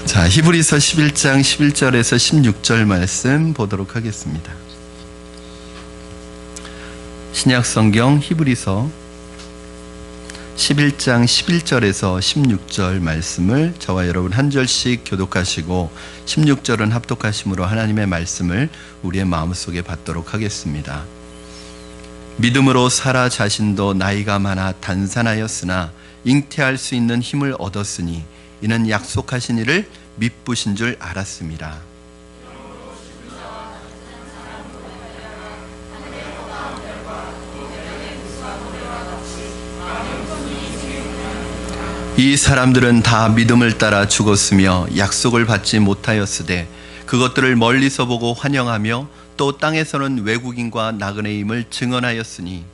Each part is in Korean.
자, 히브리서 11장 11절에서 16절 말씀 보도록 하겠습니다. 신약 성경 히브리서 11장 11절에서 16절 말씀을 저와 여러분 한 절씩 교독하시고 16절은 합독하심으로 하나님의 말씀을 우리의 마음속에 받도록 하겠습니다. 믿음으로 사라 자신도 나이가 많아 단산하였으나 잉태할 수 있는 힘을 얻었으니 이는 약속하신 이를 미쁘신 줄 알았습니다. 이 사람들은 다 믿음을 따라 죽었으며 약속을 받지 못하였으되 그것들을 멀리서 보고 환영하며 또 땅에서는 외국인과 나그네임을 증언하였으니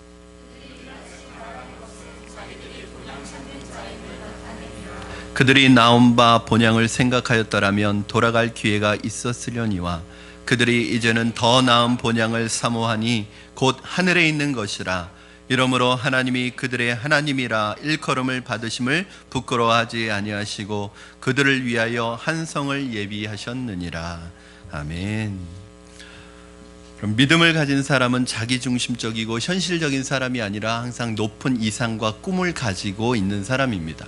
그들이 나온 바 본향을 생각하였더라면 돌아갈 기회가 있었으려니와 그들이 이제는 더 나은 본향을 사모하니 곧 하늘에 있는 것이라. 이러므로 하나님이 그들의 하나님이라 일컬음을 받으심을 부끄러워하지 아니하시고 그들을 위하여 한 성을 예비하셨느니라. 아멘. 그럼 믿음을 가진 사람은 자기중심적이고 현실적인 사람이 아니라 항상 높은 이상과 꿈을 가지고 있는 사람입니다.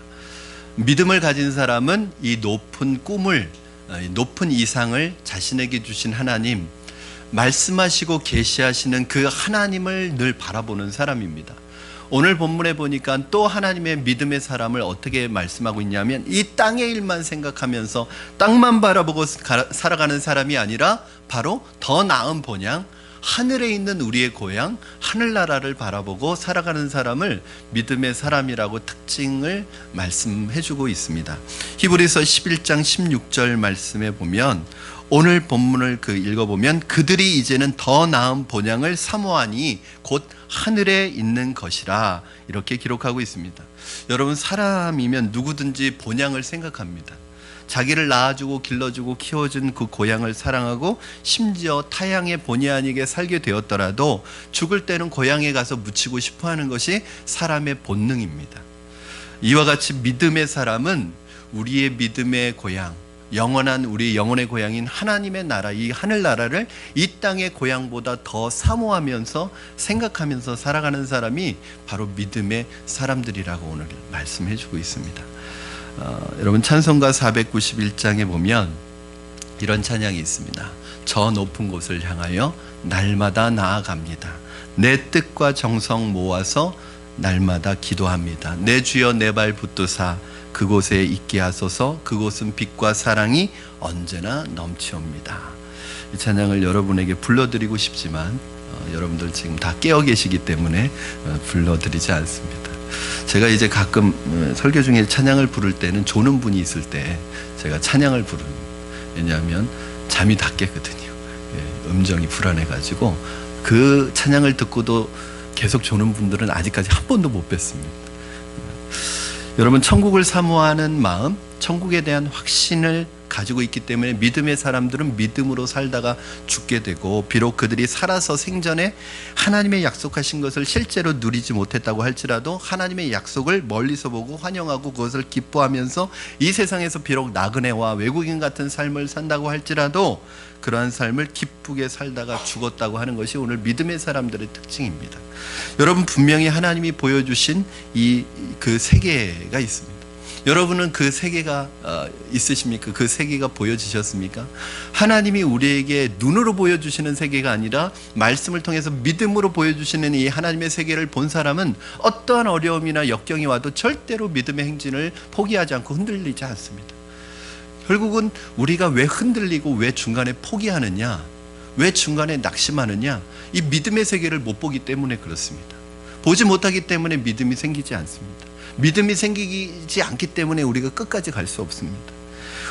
믿음을 가진 사람은 이 높은 꿈을, 높은 이상을 자신에게 주신 하나님, 말씀하시고 계시하시는 그 하나님을 늘 바라보는 사람입니다. 오늘 본문에 보니까 또 하나님의 믿음의 사람을 어떻게 말씀하고 있냐면 이 땅의 일만 생각하면서 땅만 바라보고 살아가는 사람이 아니라 바로 더 나은 본향, 하늘에 있는 우리의 고향, 하늘나라를 바라보고 살아가는 사람을 믿음의 사람이라고 특징을 말씀해주고 있습니다. 히브리서 11장 16절 말씀에 보면 오늘 본문을 읽어보면 그들이 이제는 더 나은 본향을 사모하니 곧 하늘에 있는 것이라 이렇게 기록하고 있습니다. 여러분, 사람이면 누구든지 본향을 생각합니다. 자기를 낳아주고 길러주고 키워준 그 고향을 사랑하고 심지어 타향의 본의 아니게 살게 되었더라도 죽을 때는 고향에 가서 묻히고 싶어하는 것이 사람의 본능입니다. 이와 같이 믿음의 사람은 우리의 믿음의 고향, 영원한 우리 영혼의 고향인 하나님의 나라, 이 하늘나라를 이 땅의 고향보다 더 사모하면서 생각하면서 살아가는 사람이 바로 믿음의 사람들이라고 오늘 말씀해 주고 있습니다. 여러분, 찬송가 491장에 보면 이런 찬양이 있습니다. 저 높은 곳을 향하여 날마다 나아갑니다. 내 뜻과 정성 모아서 날마다 기도합니다. 내 주여 내 발 붙드사 그곳에 있게 하소서. 그곳은 빛과 사랑이 언제나 넘치옵니다. 이 찬양을 여러분에게 불러드리고 싶지만 여러분들 지금 다 깨어 계시기 때문에 불러드리지 않습니다. 제가 이제 가끔 설교 중에 찬양을 부를 때는 조는 분이 있을 때 제가 찬양을 부릅니다. 왜냐하면 잠이 다 깨거든요. 음정이 불안해가지고 그 찬양을 듣고도 계속 조는 분들은 아직까지 한 번도 못 뵀습니다. 여러분, 천국을 사모하는 마음, 천국에 대한 확신을 가지고 있기 때문에 믿음의 사람들은 믿음으로 살다가 죽게 되고, 비록 그들이 살아서 생전에 하나님의 약속하신 것을 실제로 누리지 못했다고 할지라도 하나님의 약속을 멀리서 보고 환영하고 그것을 기뻐하면서 이 세상에서 비록 나그네와 외국인 같은 삶을 산다고 할지라도 그러한 삶을 기쁘게 살다가 죽었다고 하는 것이 오늘 믿음의 사람들의 특징입니다. 여러분, 분명히 하나님이 보여주신 그 세계가 있습니다. 여러분은 그 세계가 있으십니까? 그 세계가 보여지셨습니까? 하나님이 우리에게 눈으로 보여주시는 세계가 아니라 말씀을 통해서 믿음으로 보여주시는 이 하나님의 세계를 본 사람은 어떠한 어려움이나 역경이 와도 절대로 믿음의 행진을 포기하지 않고 흔들리지 않습니다. 결국은 우리가 왜 흔들리고 왜 중간에 포기하느냐, 왜 중간에 낙심하느냐, 이 믿음의 세계를 못 보기 때문에 그렇습니다. 보지 못하기 때문에 믿음이 생기지 않습니다. 믿음이 생기지 않기 때문에 우리가 끝까지 갈 수 없습니다.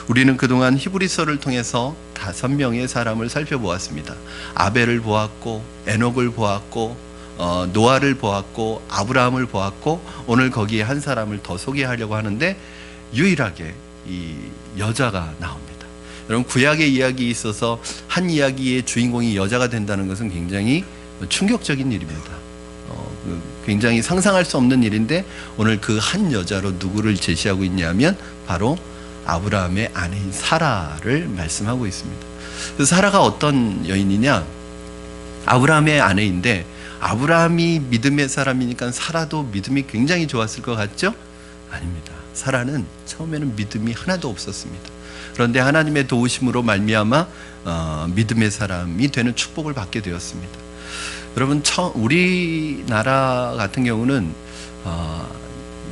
우리는 그동안 히브리서를 통해서 5명의 사람을 살펴보았습니다. 아벨을 보았고, 에녹을 보았고, 노아를 보았고, 아브라함을 보았고, 오늘 거기에 한 사람을 더 소개하려고 하는데 유일하게 이 여자가 나옵니다. 여러분, 구약의 이야기에 있어서 한 이야기의 주인공이 여자가 된다는 것은 굉장히 충격적인 일입니다. 굉장히 상상할 수 없는 일인데 오늘 그 한 여자로 누구를 제시하고 있냐면 바로 아브라함의 아내인 사라를 말씀하고 있습니다. 그래서 사라가 어떤 여인이냐? 아브라함의 아내인데 아브라함이 믿음의 사람이니까 사라도 믿음이 굉장히 좋았을 것 같죠? 아닙니다. 사라는 처음에는 믿음이 하나도 없었습니다. 그런데 하나님의 도우심으로 말미암아 믿음의 사람이 되는 축복을 받게 되었습니다. 여러분, 우리나라 같은 경우는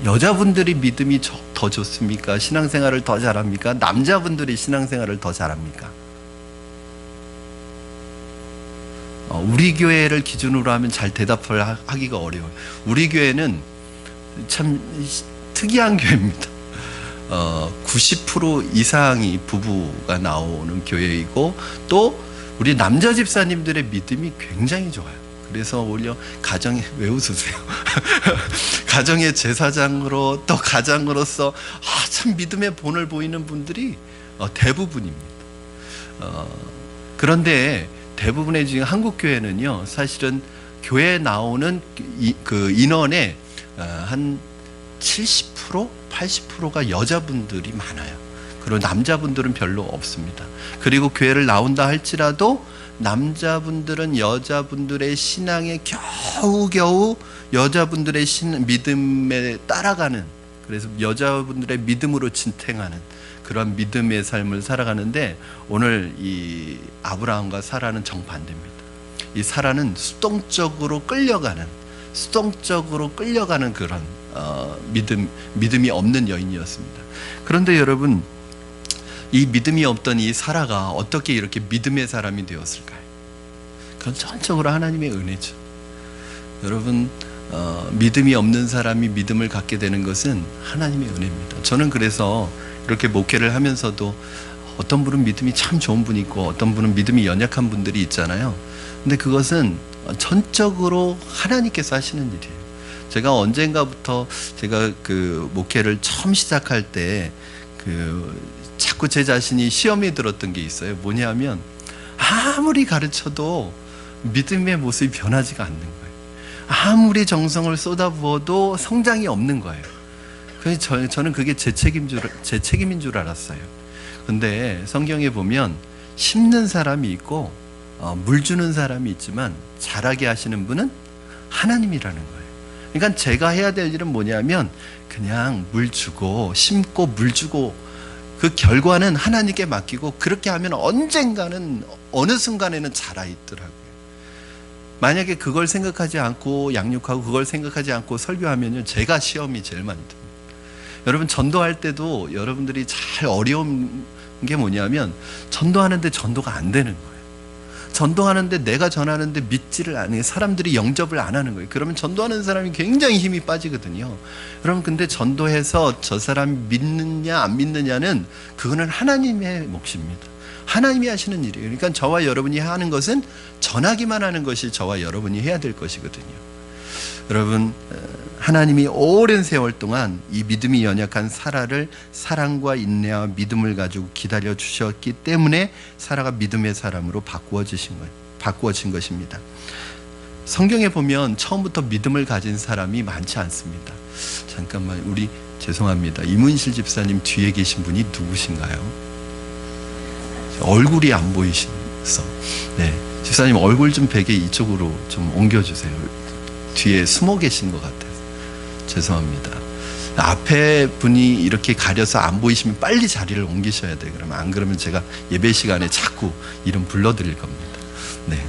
여자분들이 믿음이 더 좋습니까? 신앙생활을 더 잘합니까? 남자분들이 신앙생활을 더 잘합니까? 우리 교회를 기준으로 하면 잘 대답을 하기가 어려워요. 우리 교회는 참 특이한 교회입니다. 90% 이상이 부부가 나오는 교회이고 또 우리 남자 집사님들의 믿음이 굉장히 좋아요. 그래서 오히려 가정에, 왜 웃으세요? 가정의 제사장으로 또 가장으로서 참 믿음의 본을 보이는 분들이 대부분입니다. 그런데 대부분의 지금 한국 교회는요, 사실은 교회에 나오는 그 인원의 한 70%, 80%가 여자분들이 많아요. 그리고 남자분들은 별로 없습니다. 그리고 교회를 나온다 할지라도 남자분들은 여자분들의 신앙에 겨우겨우 여자분들의 믿음에 따라가는, 그래서 여자분들의 믿음으로 진탱하는 그런 믿음의 삶을 살아가는데, 오늘 이 아브라함과 사라는 정반대입니다. 이 사라는 수동적으로 끌려가는 그런 믿음이 없는 여인이었습니다. 그런데 여러분, 이 믿음이 없던 이 사라가 어떻게 이렇게 믿음의 사람이 되었을까요? 그건 전적으로 하나님의 은혜죠. 여러분, 믿음이 없는 사람이 믿음을 갖게 되는 것은 하나님의 은혜입니다. 저는 그래서 이렇게 목회를 하면서도 어떤 분은 믿음이 참 좋은 분이 있고 어떤 분은 믿음이 연약한 분들이 있잖아요. 근데 그것은 전적으로 하나님께서 하시는 일이에요. 제가 언젠가부터 제가 그 목회를 처음 시작할 때 자꾸 제 자신이 시험에 들었던 게 있어요. 뭐냐면 아무리 가르쳐도 믿음의 모습이 변하지가 않는 거예요. 아무리 정성을 쏟아부어도 성장이 없는 거예요. 그래서 저는 그게 제 책임인 줄 알았어요. 근데 성경에 보면 심는 사람이 있고 물 주는 사람이 있지만 자라게 하시는 분은 하나님이라는 거예요. 그러니까 제가 해야 될 일은 뭐냐면 그냥 물 주고 심고 물 주고 그 결과는 하나님께 맡기고, 그렇게 하면 언젠가는 어느 순간에는 자라 있더라고요. 만약에 그걸 생각하지 않고 양육하고 그걸 생각하지 않고 설교하면요, 제가 시험이 제일 많이 듭니다. 여러분, 전도할 때도 여러분들이 잘 어려운 게 뭐냐면 전도하는데 전도가 안 되는 거예요. 전도하는데 내가 전하는데 믿지를 않아요. 사람들이 영접을 안 하는 거예요. 그러면 전도하는 사람이 굉장히 힘이 빠지거든요. 여러분, 근데 전도해서 저 사람이 믿느냐 안 믿느냐는 그거는 하나님의 몫입니다. 하나님이 하시는 일이에요. 그러니까 저와 여러분이 하는 것은 전하기만 하는 것이 저와 여러분이 해야 될 것이거든요. 여러분, 하나님이 오랜 세월 동안 이 믿음이 연약한 사라를 사랑과 인내와 믿음을 가지고 기다려 주셨기 때문에 사라가 믿음의 사람으로 바꾸어진 것입니다. 성경에 보면 처음부터 믿음을 가진 사람이 많지 않습니다. 잠깐만, 죄송합니다. 이문실 집사님 뒤에 계신 분이 누구신가요? 얼굴이 안 보이셔서. 네, 집사님 얼굴 좀 베개 이쪽으로 좀 옮겨주세요. 뒤에 숨어 계신 것 같아요. 죄송합니다. 앞에 분이 이렇게 가려서 안 보이시면 빨리 자리를 옮기셔야 돼요. 그러면 안 그러면 제가 예배 시간에 자꾸 이름 불러드릴 겁니다. 네.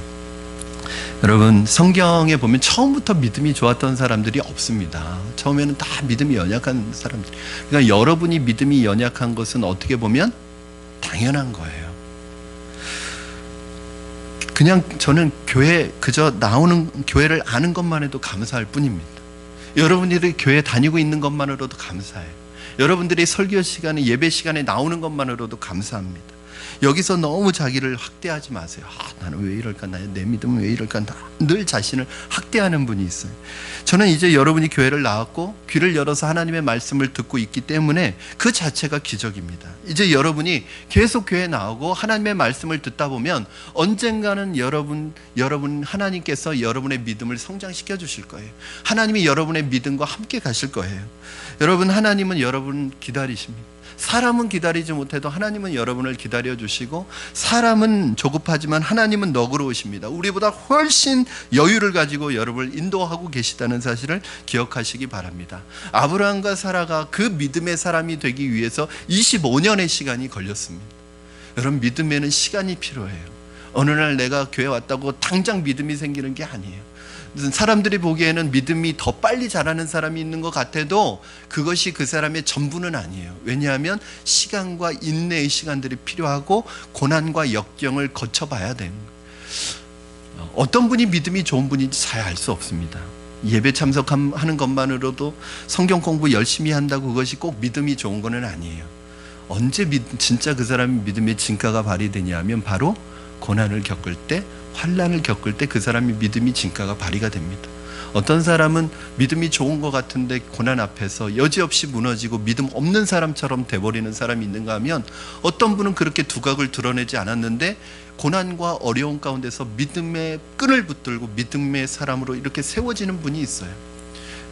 여러분, 성경에 보면 처음부터 믿음이 좋았던 사람들이 없습니다. 처음에는 다 믿음이 연약한 사람들. 그러니까 여러분이 믿음이 연약한 것은 어떻게 보면 당연한 거예요. 그냥 저는 그저 나오는 교회를 아는 것만 해도 감사할 뿐입니다. 여러분들이 교회 다니고 있는 것만으로도 감사해요. 여러분들이 설교 시간에, 예배 시간에 나오는 것만으로도 감사합니다. 여기서 너무 자기를 학대하지 마세요. 나는 왜 이럴까? 내 믿음은 왜 이럴까? 늘 자신을 학대하는 분이 있어요. 저는 이제 여러분이 교회를 나왔고 귀를 열어서 하나님의 말씀을 듣고 있기 때문에 그 자체가 기적입니다. 이제 여러분이 계속 교회에 나오고 하나님의 말씀을 듣다 보면 언젠가는 여러분 하나님께서 여러분의 믿음을 성장시켜 주실 거예요. 하나님이 여러분의 믿음과 함께 가실 거예요. 여러분, 하나님은 여러분 기다리십니다. 사람은 기다리지 못해도 하나님은 여러분을 기다려 주시고, 사람은 조급하지만 하나님은 너그러우십니다. 우리보다 훨씬 여유를 가지고 여러분을 인도하고 계시다는 사실을 기억하시기 바랍니다. 아브라함과 사라가 그 믿음의 사람이 되기 위해서 25년의 시간이 걸렸습니다. 여러분, 믿음에는 시간이 필요해요. 어느 날 내가 교회 왔다고 당장 믿음이 생기는 게 아니에요. 사람들이 보기에는 믿음이 더 빨리 자라는 사람이 있는 것 같아도 그것이 그 사람의 전부는 아니에요. 왜냐하면 시간과 인내의 시간들이 필요하고 고난과 역경을 거쳐봐야 되는 거예요. 어떤 분이 믿음이 좋은 분인지 잘 알 수 없습니다. 예배 참석하는 것만으로도, 성경 공부 열심히 한다고 그것이 꼭 믿음이 좋은 건 아니에요. 언제 진짜 그 사람의 믿음의 진가가 발휘되냐 하면 바로 고난을 겪을 때, 환난을 겪을 때 그 사람의 믿음이 진가가 발휘가 됩니다. 어떤 사람은 믿음이 좋은 것 같은데 고난 앞에서 여지없이 무너지고 믿음 없는 사람처럼 돼버리는 사람이 있는가 하면, 어떤 분은 그렇게 두각을 드러내지 않았는데 고난과 어려움 가운데서 믿음의 끈을 붙들고 믿음의 사람으로 이렇게 세워지는 분이 있어요.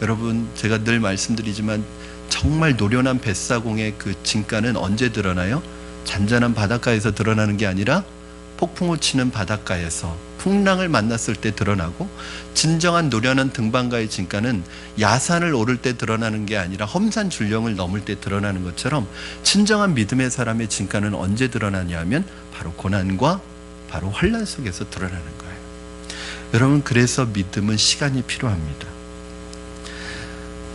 여러분, 제가 늘 말씀드리지만 정말 노련한 뱃사공의 그 진가는 언제 드러나요? 잔잔한 바닷가에서 드러나는 게 아니라 폭풍을 치는 바닷가에서 풍랑을 만났을 때 드러나고, 진정한 노련한 등반가의 진가는 야산을 오를 때 드러나는 게 아니라 험산 줄령을 넘을 때 드러나는 것처럼, 진정한 믿음의 사람의 진가는 언제 드러나냐면 바로 고난과 바로 환난 속에서 드러나는 거예요. 여러분, 그래서 믿음은 시간이 필요합니다.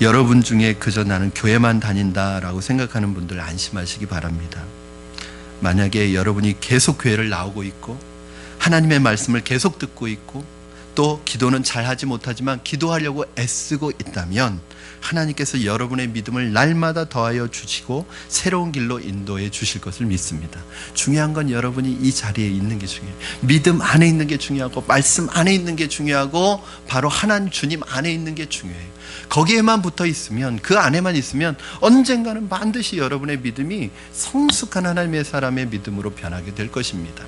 여러분 중에 그저 나는 교회만 다닌다라고 생각하는 분들 안심하시기 바랍니다. 만약에 여러분이 계속 교회를 나오고 있고 하나님의 말씀을 계속 듣고 있고 또 기도는 잘하지 못하지만 기도하려고 애쓰고 있다면, 하나님께서 여러분의 믿음을 날마다 더하여 주시고 새로운 길로 인도해 주실 것을 믿습니다. 중요한 건 여러분이 이 자리에 있는 게 중요해요. 믿음 안에 있는 게 중요하고, 말씀 안에 있는 게 중요하고, 바로 하나님 주님 안에 있는 게 중요해요. 거기에만 붙어 있으면, 그 안에만 있으면 언젠가는 반드시 여러분의 믿음이 성숙한 하나님의 사람의 믿음으로 변하게 될 것입니다.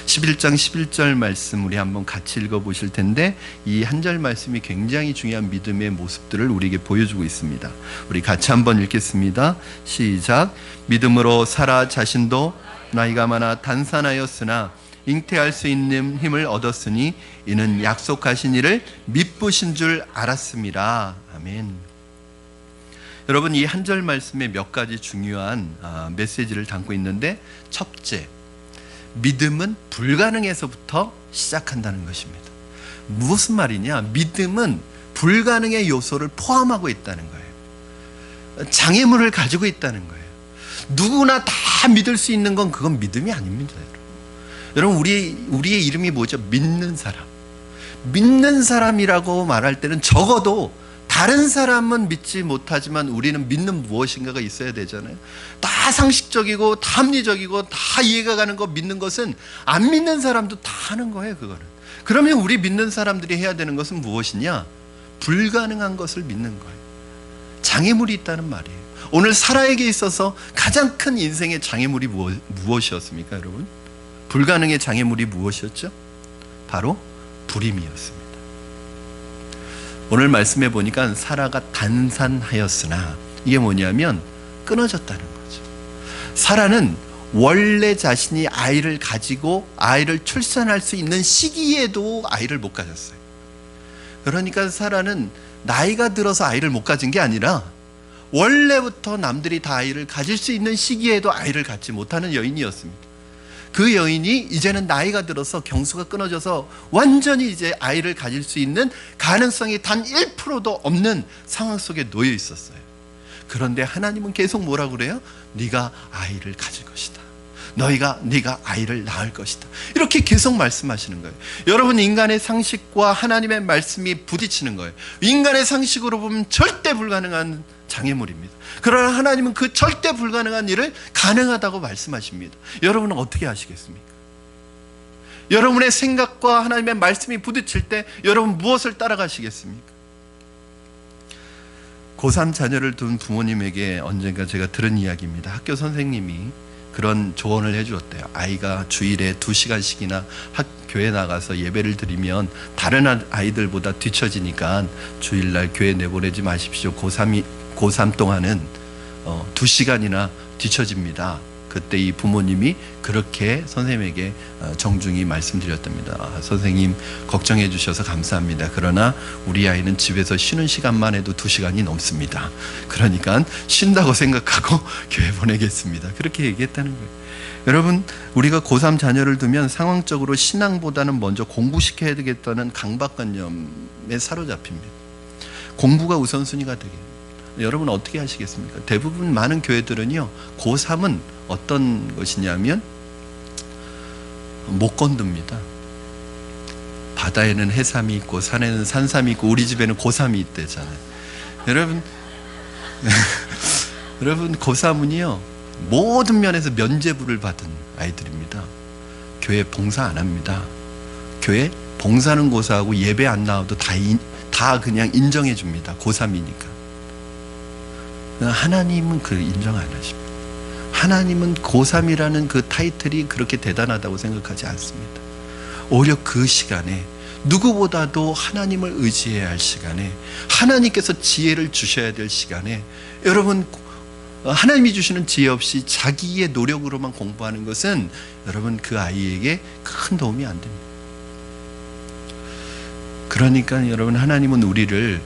11장 11절 말씀 우리 한번 같이 읽어보실 텐데, 이 한 절 말씀이 굉장히 중요한 믿음의 모습들을 우리에게 보여주고 있습니다. 우리 같이 한번 읽겠습니다. 시작. 믿음으로 사라 자신도 나이가 많아 단산하였으나 잉태할 수 있는 힘을 얻었으니 이는 약속하신 이를 미쁘신 줄 알았습니다. 아멘. 여러분, 이 한 절 말씀에 몇 가지 중요한 메시지를 담고 있는데, 첫째, 믿음은 불가능에서부터 시작한다는 것입니다. 무슨 말이냐? 믿음은 불가능의 요소를 포함하고 있다는 거예요. 장애물을 가지고 있다는 거예요. 누구나 다 믿을 수 있는 건 그건 믿음이 아닙니다. 여러분, 우리의 이름이 뭐죠? 믿는 사람. 믿는 사람이라고 말할 때는 적어도 다른 사람은 믿지 못하지만 우리는 믿는 무엇인가가 있어야 되잖아요. 다 상식적이고 다 합리적이고 다 이해가 가는 거 믿는 것은 안 믿는 사람도 다 하는 거예요. 그거는. 그러면 우리 믿는 사람들이 해야 되는 것은 무엇이냐? 불가능한 것을 믿는 거예요. 장애물이 있다는 말이에요. 오늘 사라에게 있어서 가장 큰 인생의 장애물이 무엇이었습니까, 여러분? 불가능의 장애물이 무엇이었죠? 바로 불임이었습니다. 오늘 말씀해 보니까 사라가 단산하였으나, 이게 뭐냐면 끊어졌다는 거죠. 사라는 원래 자신이 아이를 가지고 아이를 출산할 수 있는 시기에도 아이를 못 가졌어요. 그러니까 사라는 나이가 들어서 아이를 못 가진 게 아니라 원래부터 남들이 다 아이를 가질 수 있는 시기에도 아이를 갖지 못하는 여인이었습니다. 그 여인이 이제는 나이가 들어서 경수가 끊어져서 완전히 이제 아이를 가질 수 있는 가능성이 단 1%도 없는 상황 속에 놓여 있었어요. 그런데 하나님은 계속 뭐라고 그래요? 네가 아이를 가질 것이다. 네가 아이를 낳을 것이다. 이렇게 계속 말씀하시는 거예요. 여러분, 인간의 상식과 하나님의 말씀이 부딪히는 거예요. 인간의 상식으로 보면 절대 불가능한 장애물입니다. 그러나 하나님은 그 절대 불가능한 일을 가능하다고 말씀하십니다. 여러분은 어떻게 하시겠습니까? 여러분의 생각과 하나님의 말씀이 부딪힐 때 여러분 무엇을 따라가시겠습니까? 고3 자녀를 둔 부모님에게 언젠가 제가 들은 이야기입니다. 학교 선생님이 그런 조언을 해주었대요. 아이가 주일에 2시간씩이나 교회 나가서 예배를 드리면 다른 아이들보다 뒤처지니까 주일날 교회 내보내지 마십시오. 고3 동안은 2시간이나 뒤처집니다. 그때 이 부모님이 그렇게 선생님에게 정중히 말씀드렸답니다. 선생님 걱정해 주셔서 감사합니다. 그러나 우리 아이는 집에서 쉬는 시간만 해도 2시간이 넘습니다. 그러니까 쉰다고 생각하고 교회 보내겠습니다. 그렇게 얘기했다는 거예요. 여러분, 우리가 고3 자녀를 두면 상황적으로 신앙보다는 먼저 공부시켜야 되겠다는 강박관념에 사로잡힙니다. 공부가 우선순위가 되게. 여러분 어떻게 하시겠습니까? 대부분 많은 교회들은요, 고3은 어떤 것이냐면 못 건듭니다. 바다에는 해삼이 있고 산에는 산삼이 있고 우리 집에는 고3이 있대잖아요. 여러분 여러분 고3은요 모든 면에서 면죄부를 받은 아이들입니다. 교회 봉사 안 합니다. 교회 봉사는 고사하고 예배 안 나와도 다 그냥 인정해 줍니다. 고3이니까. 하나님은 그 인정 안 하십니다. 하나님은 고3이라는 그 타이틀이 그렇게 대단하다고 생각하지 않습니다. 오히려 그 시간에 누구보다도 하나님을 의지해야 할 시간에, 하나님께서 지혜를 주셔야 될 시간에, 여러분 하나님이 주시는 지혜 없이 자기의 노력으로만 공부하는 것은 여러분 그 아이에게 큰 도움이 안 됩니다. 그러니까 여러분, 하나님은 우리를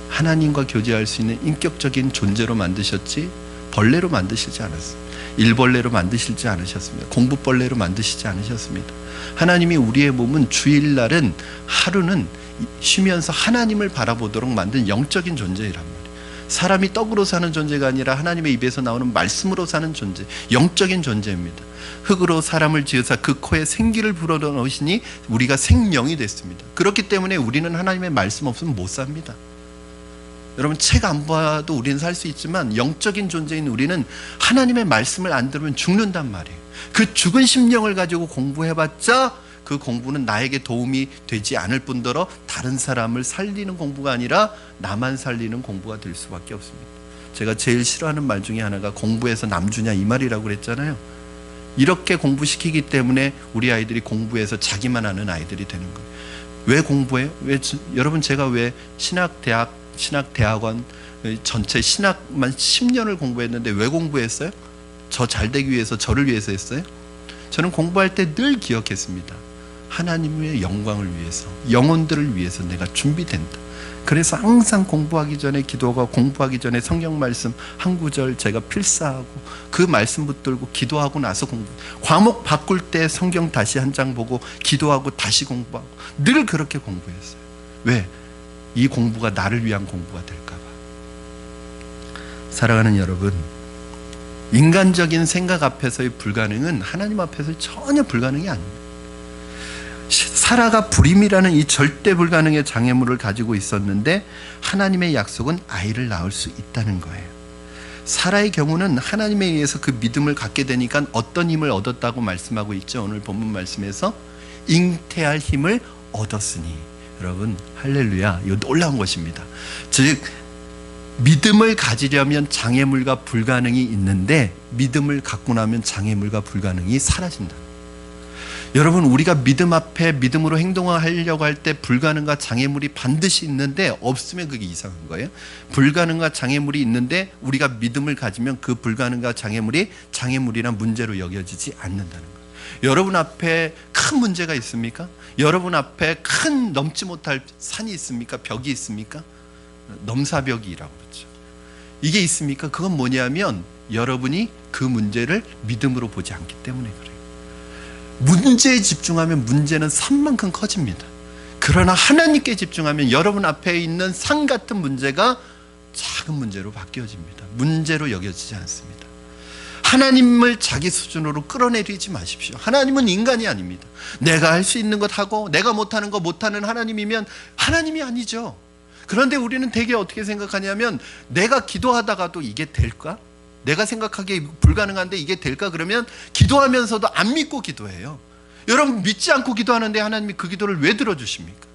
하나님과 교제할 수 있는 인격적인 존재로 만드셨지 벌레로 만드시지 않았어요. 일벌레로 만드시지 않으셨습니다. 공부벌레로 만드시지 않으셨습니다. 하나님이 우리의 몸은 주일날은 하루는 쉬면서 하나님을 바라보도록 만든 영적인 존재이란 말이에요. 사람이 떡으로 사는 존재가 아니라 하나님의 입에서 나오는 말씀으로 사는 존재, 영적인 존재입니다. 흙으로 사람을 지으사 그 코에 생기를 불어넣으시니 우리가 생명이 됐습니다. 그렇기 때문에 우리는 하나님의 말씀 없으면 못 삽니다. 여러분, 책 안 봐도 우리는 살 수 있지만 영적인 존재인 우리는 하나님의 말씀을 안 들으면 죽는단 말이에요. 그 죽은 심령을 가지고 공부해봤자 그 공부는 나에게 도움이 되지 않을 뿐더러 다른 사람을 살리는 공부가 아니라 나만 살리는 공부가 될 수밖에 없습니다. 제가 제일 싫어하는 말 중에 하나가 공부해서 남 주냐 이 말이라고 그랬잖아요. 이렇게 공부시키기 때문에 우리 아이들이 공부해서 자기만 하는 아이들이 되는 거예요. 왜 공부해요? 여러분, 제가 왜 신학대학원 전체 신학만 10년을 공부했는데 왜 공부했어요? 저 잘 되기 위해서, 저를 위해서 했어요? 저는 공부할 때 늘 기억했습니다. 하나님의 영광을 위해서, 영혼들을 위해서 내가 준비된다. 그래서 항상 공부하기 전에 기도하고, 공부하기 전에 성경 말씀 한 구절 제가 필사하고, 그 말씀 붙들고 기도하고 나서 공부, 과목 바꿀 때 성경 다시 한 장 보고 기도하고 다시 공부하고, 늘 그렇게 공부했어요. 왜? 이 공부가 나를 위한 공부가 될까 봐. 사랑하는 여러분, 인간적인 생각 앞에서의 불가능은 하나님 앞에서 전혀 불가능이 아닙니다. 사라가 불임이라는 이 절대 불가능의 장애물을 가지고 있었는데 하나님의 약속은 아이를 낳을 수 있다는 거예요. 사라의 경우는 하나님에 의해서 그 믿음을 갖게 되니까 어떤 힘을 얻었다고 말씀하고 있죠. 오늘 본문 말씀에서 잉태할 힘을 얻었으니. 여러분, 할렐루야, 이거 놀라운 것입니다. 즉 믿음을 가지려면 장애물과 불가능이 있는데 믿음을 갖고 나면 장애물과 불가능이 사라진다. 여러분, 우리가 믿음 앞에 믿음으로 행동하려고 할 때 불가능과 장애물이 반드시 있는데 없으면 그게 이상한 거예요. 불가능과 장애물이 있는데 우리가 믿음을 가지면 그 불가능과 장애물이 장애물이란 문제로 여겨지지 않는다는 거예요. 여러분 앞에 큰 문제가 있습니까? 여러분 앞에 큰 넘지 못할 산이 있습니까? 벽이 있습니까? 넘사벽이라고 그러죠. 이게 있습니까? 그건 뭐냐면 여러분이 그 문제를 믿음으로 보지 않기 때문에 그래요. 문제에 집중하면 문제는 산만큼 커집니다. 그러나 하나님께 집중하면 여러분 앞에 있는 산 같은 문제가 작은 문제로 바뀌어집니다. 문제로 여겨지지 않습니다. 하나님을 자기 수준으로 끌어내리지 마십시오. 하나님은 인간이 아닙니다. 내가 할 수 있는 것 하고 내가 못하는 거 못하는 하나님이면 하나님이 아니죠. 그런데 우리는 되게 어떻게 생각하냐면 내가 기도하다가도 이게 될까? 내가 생각하기에 불가능한데 이게 될까? 그러면 기도하면서도 안 믿고 기도해요. 여러분, 믿지 않고 기도하는데 하나님이 그 기도를 왜 들어주십니까?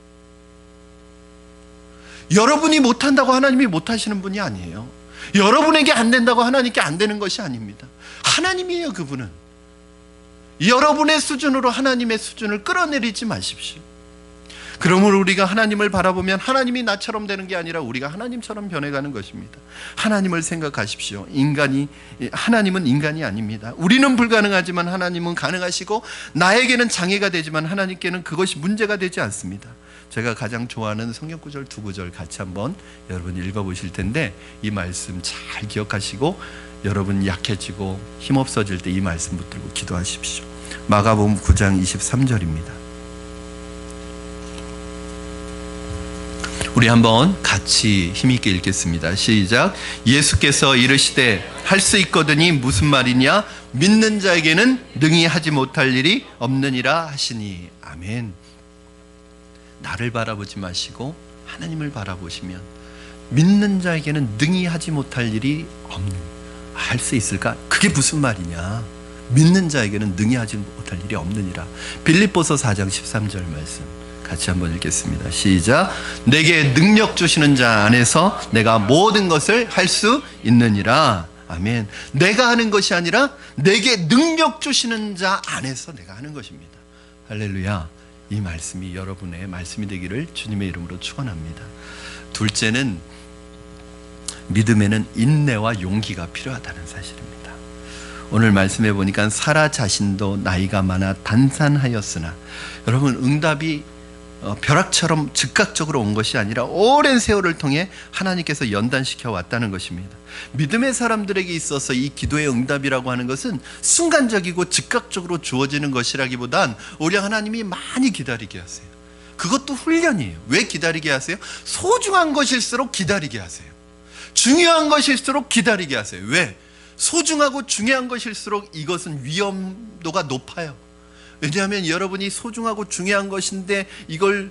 여러분이 못한다고 하나님이 못하시는 분이 아니에요. 여러분에게 안 된다고 하나님께 안 되는 것이 아닙니다. 하나님이에요, 그분은. 여러분의 수준으로 하나님의 수준을 끌어내리지 마십시오. 그러므로 우리가 하나님을 바라보면 하나님이 나처럼 되는 게 아니라 우리가 하나님처럼 변해가는 것입니다. 하나님을 생각하십시오. 하나님은 인간이 아닙니다. 우리는 불가능하지만 하나님은 가능하시고, 나에게는 장애가 되지만 하나님께는 그것이 문제가 되지 않습니다. 제가 가장 좋아하는 성경 구절 두 구절 같이 한번 여러분 읽어보실 텐데, 이 말씀 잘 기억하시고 여러분 약해지고 힘없어질 때 이 말씀 붙들고 기도하십시오. 마가복음 9장 23절입니다. 우리 한번 같이 힘있게 읽겠습니다. 시작. 예수께서 이르시되 할 수 있거든이 무슨 말이냐? 믿는 자에게는 능히 하지 못할 일이 없느니라 하시니. 아멘. 나를 바라보지 마시고 하나님을 바라보시면 믿는 자에게는 능히 하지 못할 일이 없는. 할 수 있을까? 그게 무슨 말이냐? 믿는 자에게는 능히 하지 못할 일이 없느니라. 빌립보서 4장 13절 말씀 같이 한번 읽겠습니다. 시작. 내게 능력 주시는 자 안에서 내가 모든 것을 할 수 있느니라. 아멘. 내가 하는 것이 아니라 내게 능력 주시는 자 안에서 내가 하는 것입니다. 할렐루야. 이 말씀이 여러분의 말씀이 되기를 주님의 이름으로 축원합니다. 둘째는, 믿음에는 인내와 용기가 필요하다는 사실입니다. 오늘 말씀해 보니까 사라 자신도 나이가 많아 단산하였으나, 여러분 응답이 벼락처럼 즉각적으로 온 것이 아니라 오랜 세월을 통해 하나님께서 연단시켜 왔다는 것입니다. 믿음의 사람들에게 있어서 이 기도의 응답이라고 하는 것은 순간적이고 즉각적으로 주어지는 것이라기보단 오히려 하나님이 많이 기다리게 하세요. 그것도 훈련이에요. 왜 기다리게 하세요? 소중한 것일수록 기다리게 하세요. 중요한 것일수록 기다리게 하세요. 왜? 소중하고 중요한 것일수록 이것은 위험도가 높아요. 왜냐하면 여러분이 소중하고 중요한 것인데 이걸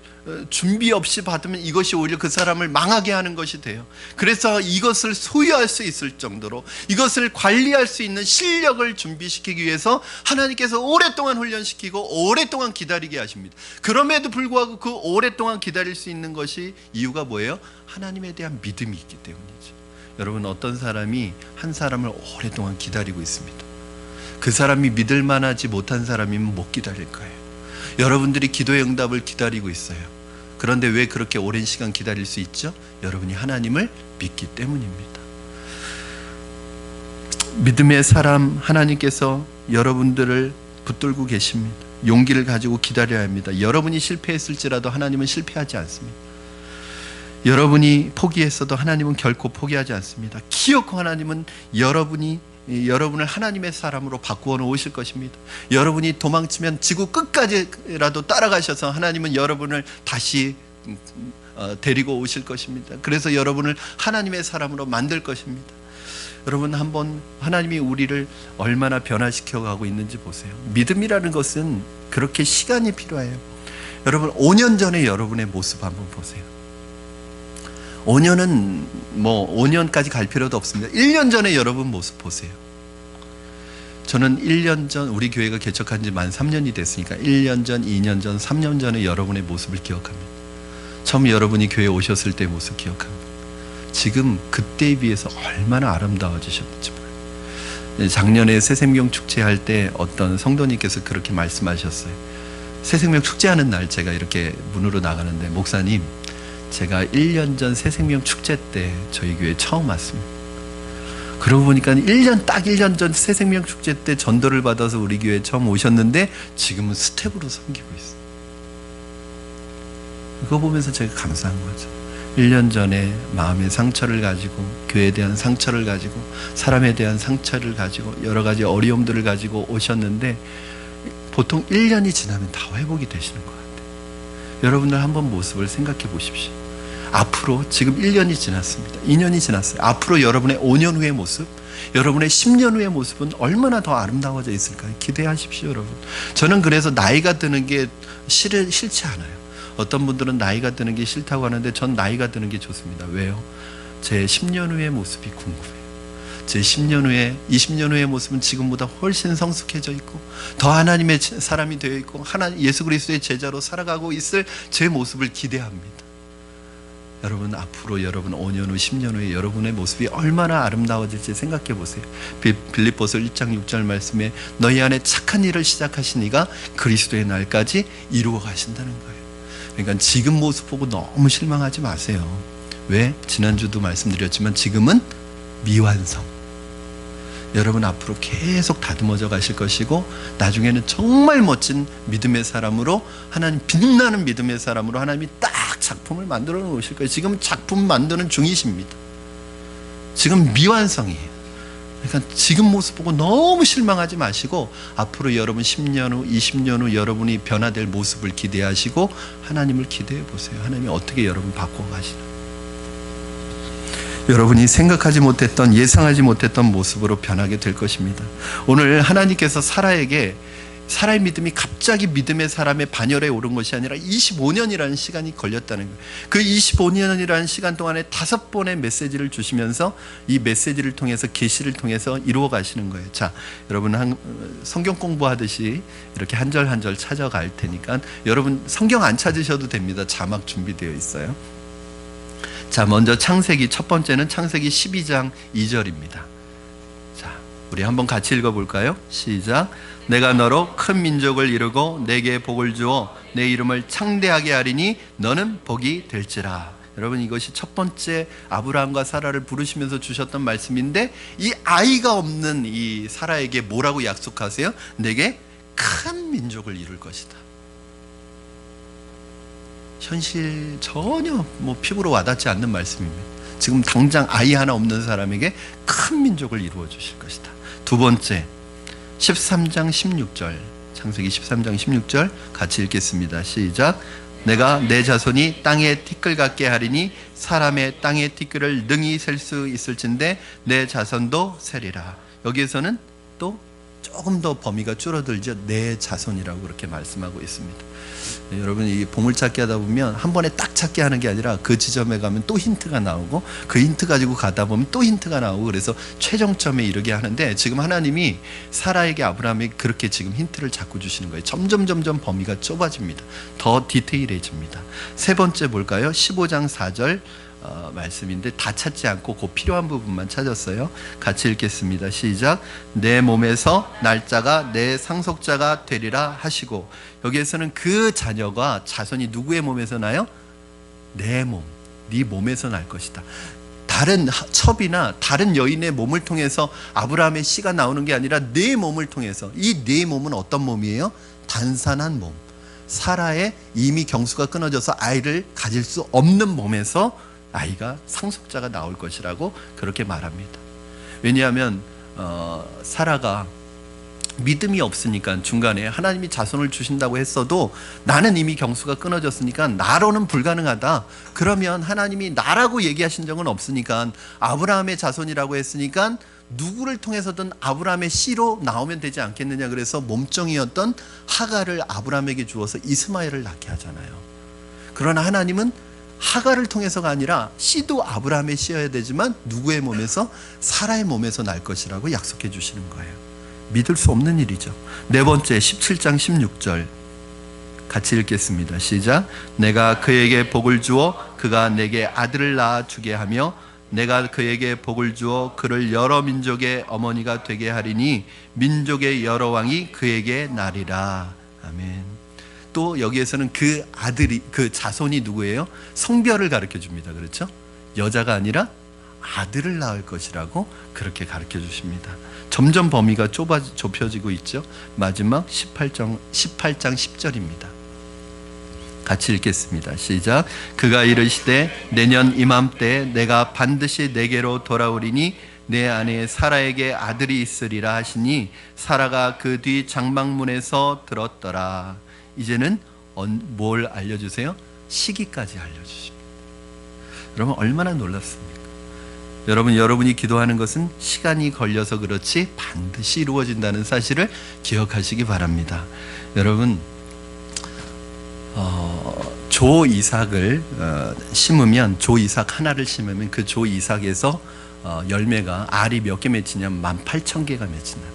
준비 없이 받으면 이것이 오히려 그 사람을 망하게 하는 것이 돼요. 그래서 이것을 소유할 수 있을 정도로, 이것을 관리할 수 있는 실력을 준비시키기 위해서 하나님께서 오랫동안 훈련시키고 오랫동안 기다리게 하십니다. 그럼에도 불구하고 그 오랫동안 기다릴 수 있는 것이 이유가 뭐예요? 하나님에 대한 믿음이 있기 때문이죠. 여러분, 어떤 사람이 한 사람을 오랫동안 기다리고 있습니다. 그 사람이 믿을 만하지 못한 사람이면 못 기다릴 거예요. 여러분들이 기도의 응답을 기다리고 있어요. 그런데 왜 그렇게 오랜 시간 기다릴 수 있죠? 여러분이 하나님을 믿기 때문입니다. 믿음의 사람, 하나님께서 여러분들을 붙들고 계십니다. 용기를 가지고 기다려야 합니다. 여러분이 실패했을지라도 하나님은 실패하지 않습니다. 여러분이 포기했어도 하나님은 결코 포기하지 않습니다. 기어코 하나님은 여러분을 하나님의 사람으로 바꾸어 놓으실 것입니다. 여러분이 도망치면 지구 끝까지라도 따라가셔서 하나님은 여러분을 다시 데리고 오실 것입니다. 그래서 여러분을 하나님의 사람으로 만들 것입니다. 여러분, 한번 하나님이 우리를 얼마나 변화시켜 가고 있는지 보세요. 믿음이라는 것은 그렇게 시간이 필요해요. 여러분, 5년 전에 여러분의 모습 한번 보세요. 5년은 5년까지 갈 필요도 없습니다. 1년 전에 여러분 모습 보세요. 저는 1년 전, 우리 교회가 개척한 지 만 3년이 됐으니까 1년 전, 2년 전, 3년 전에 여러분의 모습을 기억합니다. 처음 여러분이 교회에 오셨을 때의 모습 기억합니다. 지금 그때에 비해서 얼마나 아름다워지셨는지 몰라요. 작년에 새생명 축제할 때 어떤 성도님께서 그렇게 말씀하셨어요. 새생명 축제하는 날 제가 이렇게 문으로 나가는데, 목사님, 제가 1년 전 새생명 축제 때 저희 교회에 처음 왔습니다. 그러고 보니까 딱 1년 전 새생명 축제 때 전도를 받아서 우리 교회에 처음 오셨는데 지금은 스텝으로 섬기고 있어요. 그거 보면서 제가 감사한 거죠. 1년 전에 마음의 상처를 가지고, 교회에 대한 상처를 가지고, 사람에 대한 상처를 가지고, 여러 가지 어려움들을 가지고 오셨는데 보통 1년이 지나면 다 회복이 되시는 것 같아요. 여러분들 한번 모습을 생각해 보십시오. 앞으로 지금 1년이 지났습니다. 2년이 지났어요. 앞으로 여러분의 5년 후의 모습, 여러분의 10년 후의 모습은 얼마나 더 아름다워져 있을까요? 기대하십시오, 여러분. 저는 그래서 나이가 드는 게 싫지 않아요. 어떤 분들은 나이가 드는 게 싫다고 하는데 전 나이가 드는 게 좋습니다. 왜요? 제 10년 후의 모습이 궁금해요. 제 10년 후에, 20년 후의 모습은 지금보다 훨씬 성숙해져 있고 더 하나님의 사람이 되어 있고 예수 그리스도의 제자로 살아가고 있을 제 모습을 기대합니다. 여러분, 앞으로 여러분 5년 후, 10년 후에 여러분의 모습이 얼마나 아름다워질지 생각해 보세요. 빌립보서 1장 6절 말씀에 너희 안에 착한 일을 시작하신 이가 그리스도의 날까지 이루어 가신다는 거예요. 그러니까 지금 모습 보고 너무 실망하지 마세요. 왜? 지난주도 말씀드렸지만 지금은 미완성. 여러분 앞으로 계속 다듬어져 가실 것이고 나중에는 정말 멋진 믿음의 사람으로, 하나님 빛나는 믿음의 사람으로 하나님이 딱 작품을 만들어 놓으실 거예요. 지금 작품 만드는 중이십니다. 지금 미완성이에요. 그러니까 지금 모습 보고 너무 실망하지 마시고 앞으로 여러분 10년 후, 20년 후 여러분이 변화될 모습을 기대하시고 하나님을 기대해 보세요. 하나님이 어떻게 여러분 바꿔가시나. 여러분이 생각하지 못했던, 예상하지 못했던 모습으로 변하게 될 것입니다. 오늘 하나님께서 사라의 믿음이 갑자기 믿음의 사람의 반열에 오른 것이 아니라 25년이라는 시간이 걸렸다는 거예요. 그 25년이라는 시간 동안에 5번의 메시지를 주시면서 이 메시지를 통해서, 계시를 통해서 이루어 가시는 거예요. 자, 여러분 성경 공부하듯이 이렇게 한 절 한 절 찾아갈 테니까 여러분 성경 안 찾으셔도 됩니다. 자막 준비되어 있어요. 자, 먼저 창세기, 첫 번째는 창세기 12장 2절입니다. 자, 우리 한번 같이 읽어볼까요? 시작. 내가 너로 큰 민족을 이루고 내게 복을 주어 내 이름을 창대하게 하리니 너는 복이 될지라. 여러분 이것이 첫 번째 아브라함과 사라를 부르시면서 주셨던 말씀인데, 이 아이가 없는 이 사라에게 뭐라고 약속하세요? 내게 큰 민족을 이룰 것이다. 현실 전혀 피부로 와닿지 않는 말씀입니다. 지금 당장 아이 하나 없는 사람에게 큰 민족을 이루어 주실 것이다. 두 번째 13장 16절, 창세기 13장 16절 같이 읽겠습니다. 시작. 내가 내 자손이 땅의 티끌 같게 하리니 사람의 땅의 티끌을 능히 셀 수 있을진데 내 자손도 세리라. 여기에서는 또 조금 더 범위가 줄어들죠. 내 자손이라고 그렇게 말씀하고 있습니다. 네, 여러분 이 보물찾기 하다 보면 한 번에 딱 찾기 하는 게 아니라 그 지점에 가면 또 힌트가 나오고 그 힌트 가지고 가다 보면 또 힌트가 나오고, 그래서 최종점에 이르게 하는데 지금 하나님이 사라에게, 아브라함에게 그렇게 지금 힌트를 자꾸 주시는 거예요. 점점 범위가 좁아집니다. 더 디테일해집니다. 세 번째 볼까요? 15장 4절 말씀인데 다 찾지 않고 그 필요한 부분만 찾았어요. 같이 읽겠습니다. 시작. 내 몸에서 날짜가 내 상속자가 되리라 하시고, 여기에서는 그 자녀가, 자손이 누구의 몸에서 나요? 내 몸, 네 몸에서 날 것이다. 다른 첩이나 다른 여인의 몸을 통해서 아브라함의 씨가 나오는 게 아니라 내 몸을 통해서. 이 내 몸은 어떤 몸이에요? 단산한 몸, 사라의 이미 경수가 끊어져서 아이를 가질 수 없는 몸에서 아이가, 상속자가 나올 것이라고 그렇게 말합니다. 왜냐하면 사라가 믿음이 없으니까 중간에 하나님이 자손을 주신다고 했어도 나는 이미 경수가 끊어졌으니까 나로는 불가능하다. 그러면 하나님이 나라고 얘기하신 적은 없으니까 아브라함의 자손이라고 했으니까 누구를 통해서든 아브라함의 씨로 나오면 되지 않겠느냐. 그래서 몸종이었던 하갈을 아브라함에게 주어서 이스마엘을 낳게 하잖아요. 그러나 하나님은 하갈을 통해서가 아니라 씨도 아브라함의 씨여야 되지만 누구의 몸에서? 사라의 몸에서 날 것이라고 약속해 주시는 거예요. 믿을 수 없는 일이죠. 네 번째 17장 16절 같이 읽겠습니다. 시작. 내가 그에게 복을 주어 그가 내게 아들을 낳아 주게 하며 내가 그에게 복을 주어 그를 여러 민족의 어머니가 되게 하리니 민족의 여러 왕이 그에게 나리라. 아멘. 또 여기에서는 그 아들이, 그 자손이 누구예요? 성별을 가르쳐 줍니다. 그렇죠? 여자가 아니라 아들을 낳을 것이라고 그렇게 가르쳐 주십니다. 점점 범위가 좁혀지고 있죠. 마지막 18장 10절입니다. 같이 읽겠습니다. 시작. 그가 이르시되 내년 이맘때 내가 반드시 내게로 돌아오리니 내 아내 사라에게 아들이 있으리라 하시니 사라가 그 뒤 장막문에서 들었더라. 이제는 뭘 알려주세요? 시기까지 알려주십니다. 여러분 얼마나 놀랍습니까? 여러분이 기도하는 것은 시간이 걸려서 그렇지 반드시 이루어진다는 사실을 기억하시기 바랍니다. 여러분 조 이삭을 심으면, 조 이삭 하나를 심으면 그 조 이삭에서 열매가, 알이 몇 개 맺히냐면 18,000개가 맺힌다.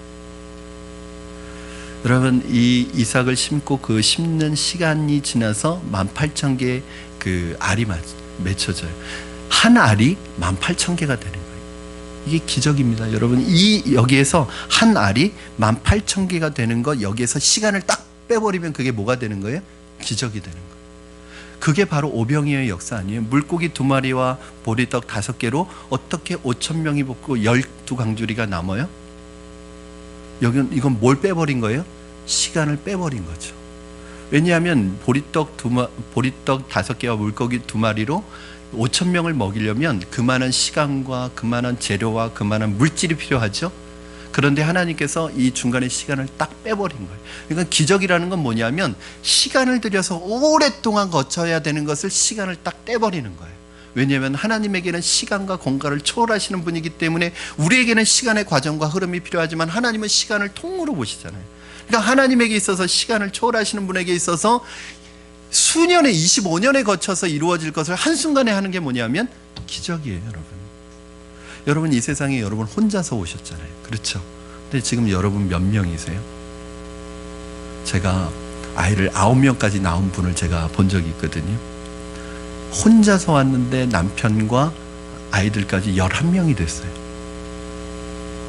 여러분 이 이삭을 심고 그 심는 시간이 지나서 18,000개 그 알이 맺혀져요. 한 알이 18,000개가 되는 거예요. 이게 기적입니다. 여러분 여기에서 한 알이 18,000개가 되는 것, 여기에서 시간을 딱 빼버리면 그게 뭐가 되는 거예요? 기적이 되는 거예요. 그게 바로 오병이어의 역사 아니에요? 물고기 2마리와 보리떡 5개로 어떻게 5,000명이 먹고 12강주리가 남아요? 이건 뭘 빼버린 거예요? 시간을 빼버린 거죠. 왜냐하면 보리떡 5개와 물고기 2마리로 5,000명을 먹이려면 그만한 시간과 그만한 재료와 그만한 물질이 필요하죠. 그런데 하나님께서 이 중간에 시간을 딱 빼버린 거예요. 그러니까 기적이라는 건 뭐냐면 시간을 들여서 오랫동안 거쳐야 되는 것을 시간을 딱 떼버리는 거예요. 왜냐하면 하나님에게는 시간과 공간을 초월하시는 분이기 때문에 우리에게는 시간의 과정과 흐름이 필요하지만 하나님은 시간을 통으로 보시잖아요. 그러니까 하나님에게 있어서 시간을 초월하시는 분에게 있어서 수년에 25년에 거쳐서 이루어질 것을 한순간에 하는 게 뭐냐면 기적이에요. 여러분 이 세상에 여러분 혼자서 오셨잖아요. 그렇죠? 근데 지금 여러분 몇 명이세요? 제가 아이를 9명까지 낳은 분을 제가 본 적이 있거든요. 혼자서 왔는데 남편과 아이들까지 11명이 됐어요.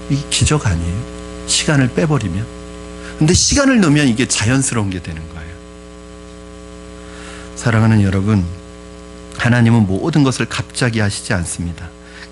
이게 기적 아니에요? 시간을 빼버리면. 근데 시간을 넣으면 이게 자연스러운 게 되는 거예요. 사랑하는 여러분, 하나님은 모든 것을 갑자기 하시지 않습니다.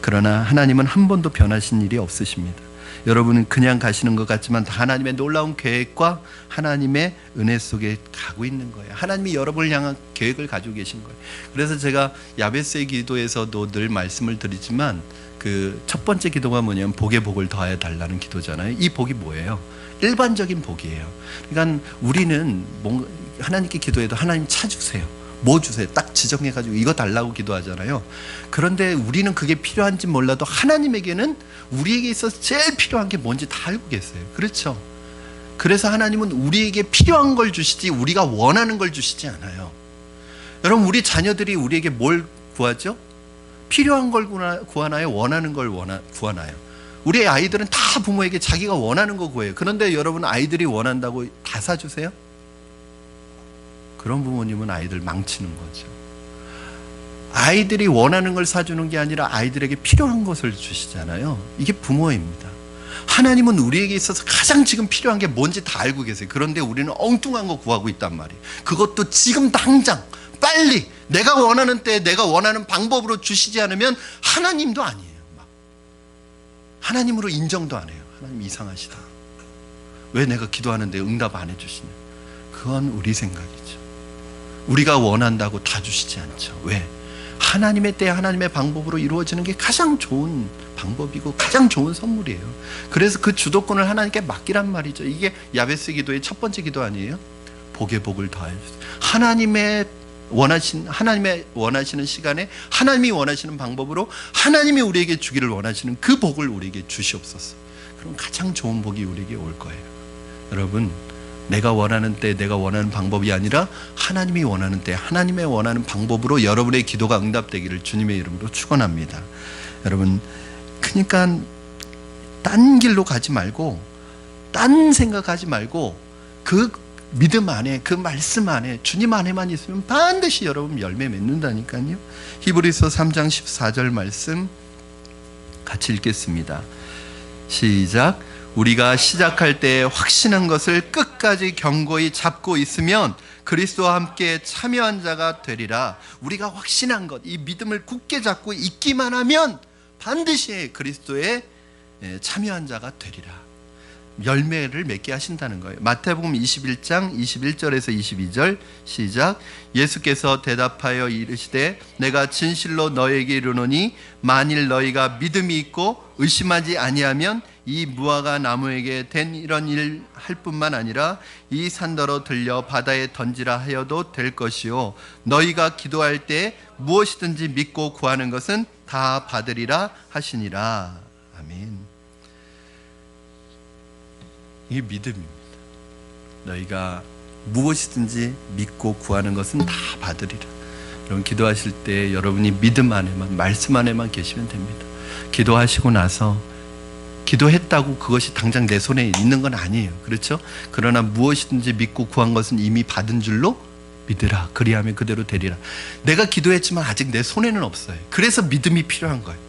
그러나 하나님은 한 번도 변하신 일이 없으십니다. 여러분은 그냥 가시는 것 같지만 다 하나님의 놀라운 계획과 하나님의 은혜 속에 가고 있는 거예요. 하나님이 여러분을 향한 계획을 가지고 계신 거예요. 그래서 제가 야베스의 기도에서도 늘 말씀을 드리지만 그 첫 번째 기도가 뭐냐면 복의 복을 더하여 달라는 기도잖아요. 이 복이 뭐예요? 일반적인 복이에요. 그러니까 우리는 하나님께 기도해도 하나님 찾으세요. 뭐 주세요? 딱 지정해가지고 이거 달라고 기도하잖아요. 그런데 우리는 그게 필요한지 몰라도 하나님에게는 우리에게 있어서 제일 필요한 게 뭔지 다 알고 계세요. 그렇죠? 그래서 하나님은 우리에게 필요한 걸 주시지 우리가 원하는 걸 주시지 않아요. 여러분 우리 자녀들이 우리에게 뭘 구하죠? 필요한 걸 구하나요? 원하는 걸 구하나요? 우리 아이들은 다 부모에게 자기가 원하는 거 구해요. 그런데 여러분 아이들이 원한다고 다 사주세요? 그런 부모님은 아이들 망치는 거죠. 아이들이 원하는 걸 사주는 게 아니라 아이들에게 필요한 것을 주시잖아요. 이게 부모입니다. 하나님은 우리에게 있어서 가장 지금 필요한 게 뭔지 다 알고 계세요. 그런데 우리는 엉뚱한 거 구하고 있단 말이에요. 그것도 지금 당장 빨리 내가 원하는 때에 내가 원하는 방법으로 주시지 않으면 하나님도 아니에요. 하나님으로 인정도 안 해요. 하나님 이상하시다. 왜 내가 기도하는데 응답 안 해주시냐? 그건 우리 생각이죠. 우리가 원한다고 다 주시지 않죠. 왜? 하나님의 때 하나님의 방법으로 이루어지는 게 가장 좋은 방법이고 가장 좋은 선물이에요. 그래서 그 주도권을 하나님께 맡기란 말이죠. 이게 야베스 기도의 첫 번째 기도 아니에요? 복의 복을 더하여 주세요. 하나님의 원하시는 시간에 하나님이 원하시는 방법으로 하나님이 우리에게 주기를 원하시는 그 복을 우리에게 주시옵소서. 그럼 가장 좋은 복이 우리에게 올 거예요. 여러분 내가 원하는 때 내가 원하는 방법이 아니라 하나님이 원하는 때 하나님의 원하는 방법으로 여러분의 기도가 응답되기를 주님의 이름으로 축원합니다. 여러분 그러니까 딴 길로 가지 말고 딴 생각하지 말고 그 믿음 안에 그 말씀 안에 주님 안에만 있으면 반드시 여러분 열매 맺는다니까요. 히브리서 3장 14절 말씀 같이 읽겠습니다. 시작. 우리가 시작할 때 확신한 것을 끝까지 견고히 잡고 있으면 그리스도와 함께 참여한 자가 되리라. 우리가 확신한 것, 이 믿음을 굳게 잡고 있기만 하면 반드시 그리스도에 참여한 자가 되리라. 열매를 맺게 하신다는 거예요. 마태복음 21장 21절에서 22절 시작. 예수께서 대답하여 이르시되 내가 진실로 너에게 이르노니 만일 너희가 믿음이 있고 의심하지 아니하면 이 무화과 나무에게 된 이런 일 할 뿐만 아니라 이 산더러 들려 바다에 던지라 하여도 될 것이요 너희가 기도할 때 무엇이든지 믿고 구하는 것은 다 받으리라 하시니라. 아멘. 이게 믿음입니다. 너희가 무엇이든지 믿고 구하는 것은 다 받으리라. 여러분 기도하실 때 여러분이 믿음 안에만 말씀 안에만 계시면 됩니다. 기도하시고 나서 기도했다고 그것이 당장 내 손에 있는 건 아니에요. 그렇죠? 그러나 무엇이든지 믿고 구한 것은 이미 받은 줄로 믿으라. 그리하면 그대로 되리라. 내가 기도했지만 아직 내 손에는 없어요. 그래서 믿음이 필요한 거예요.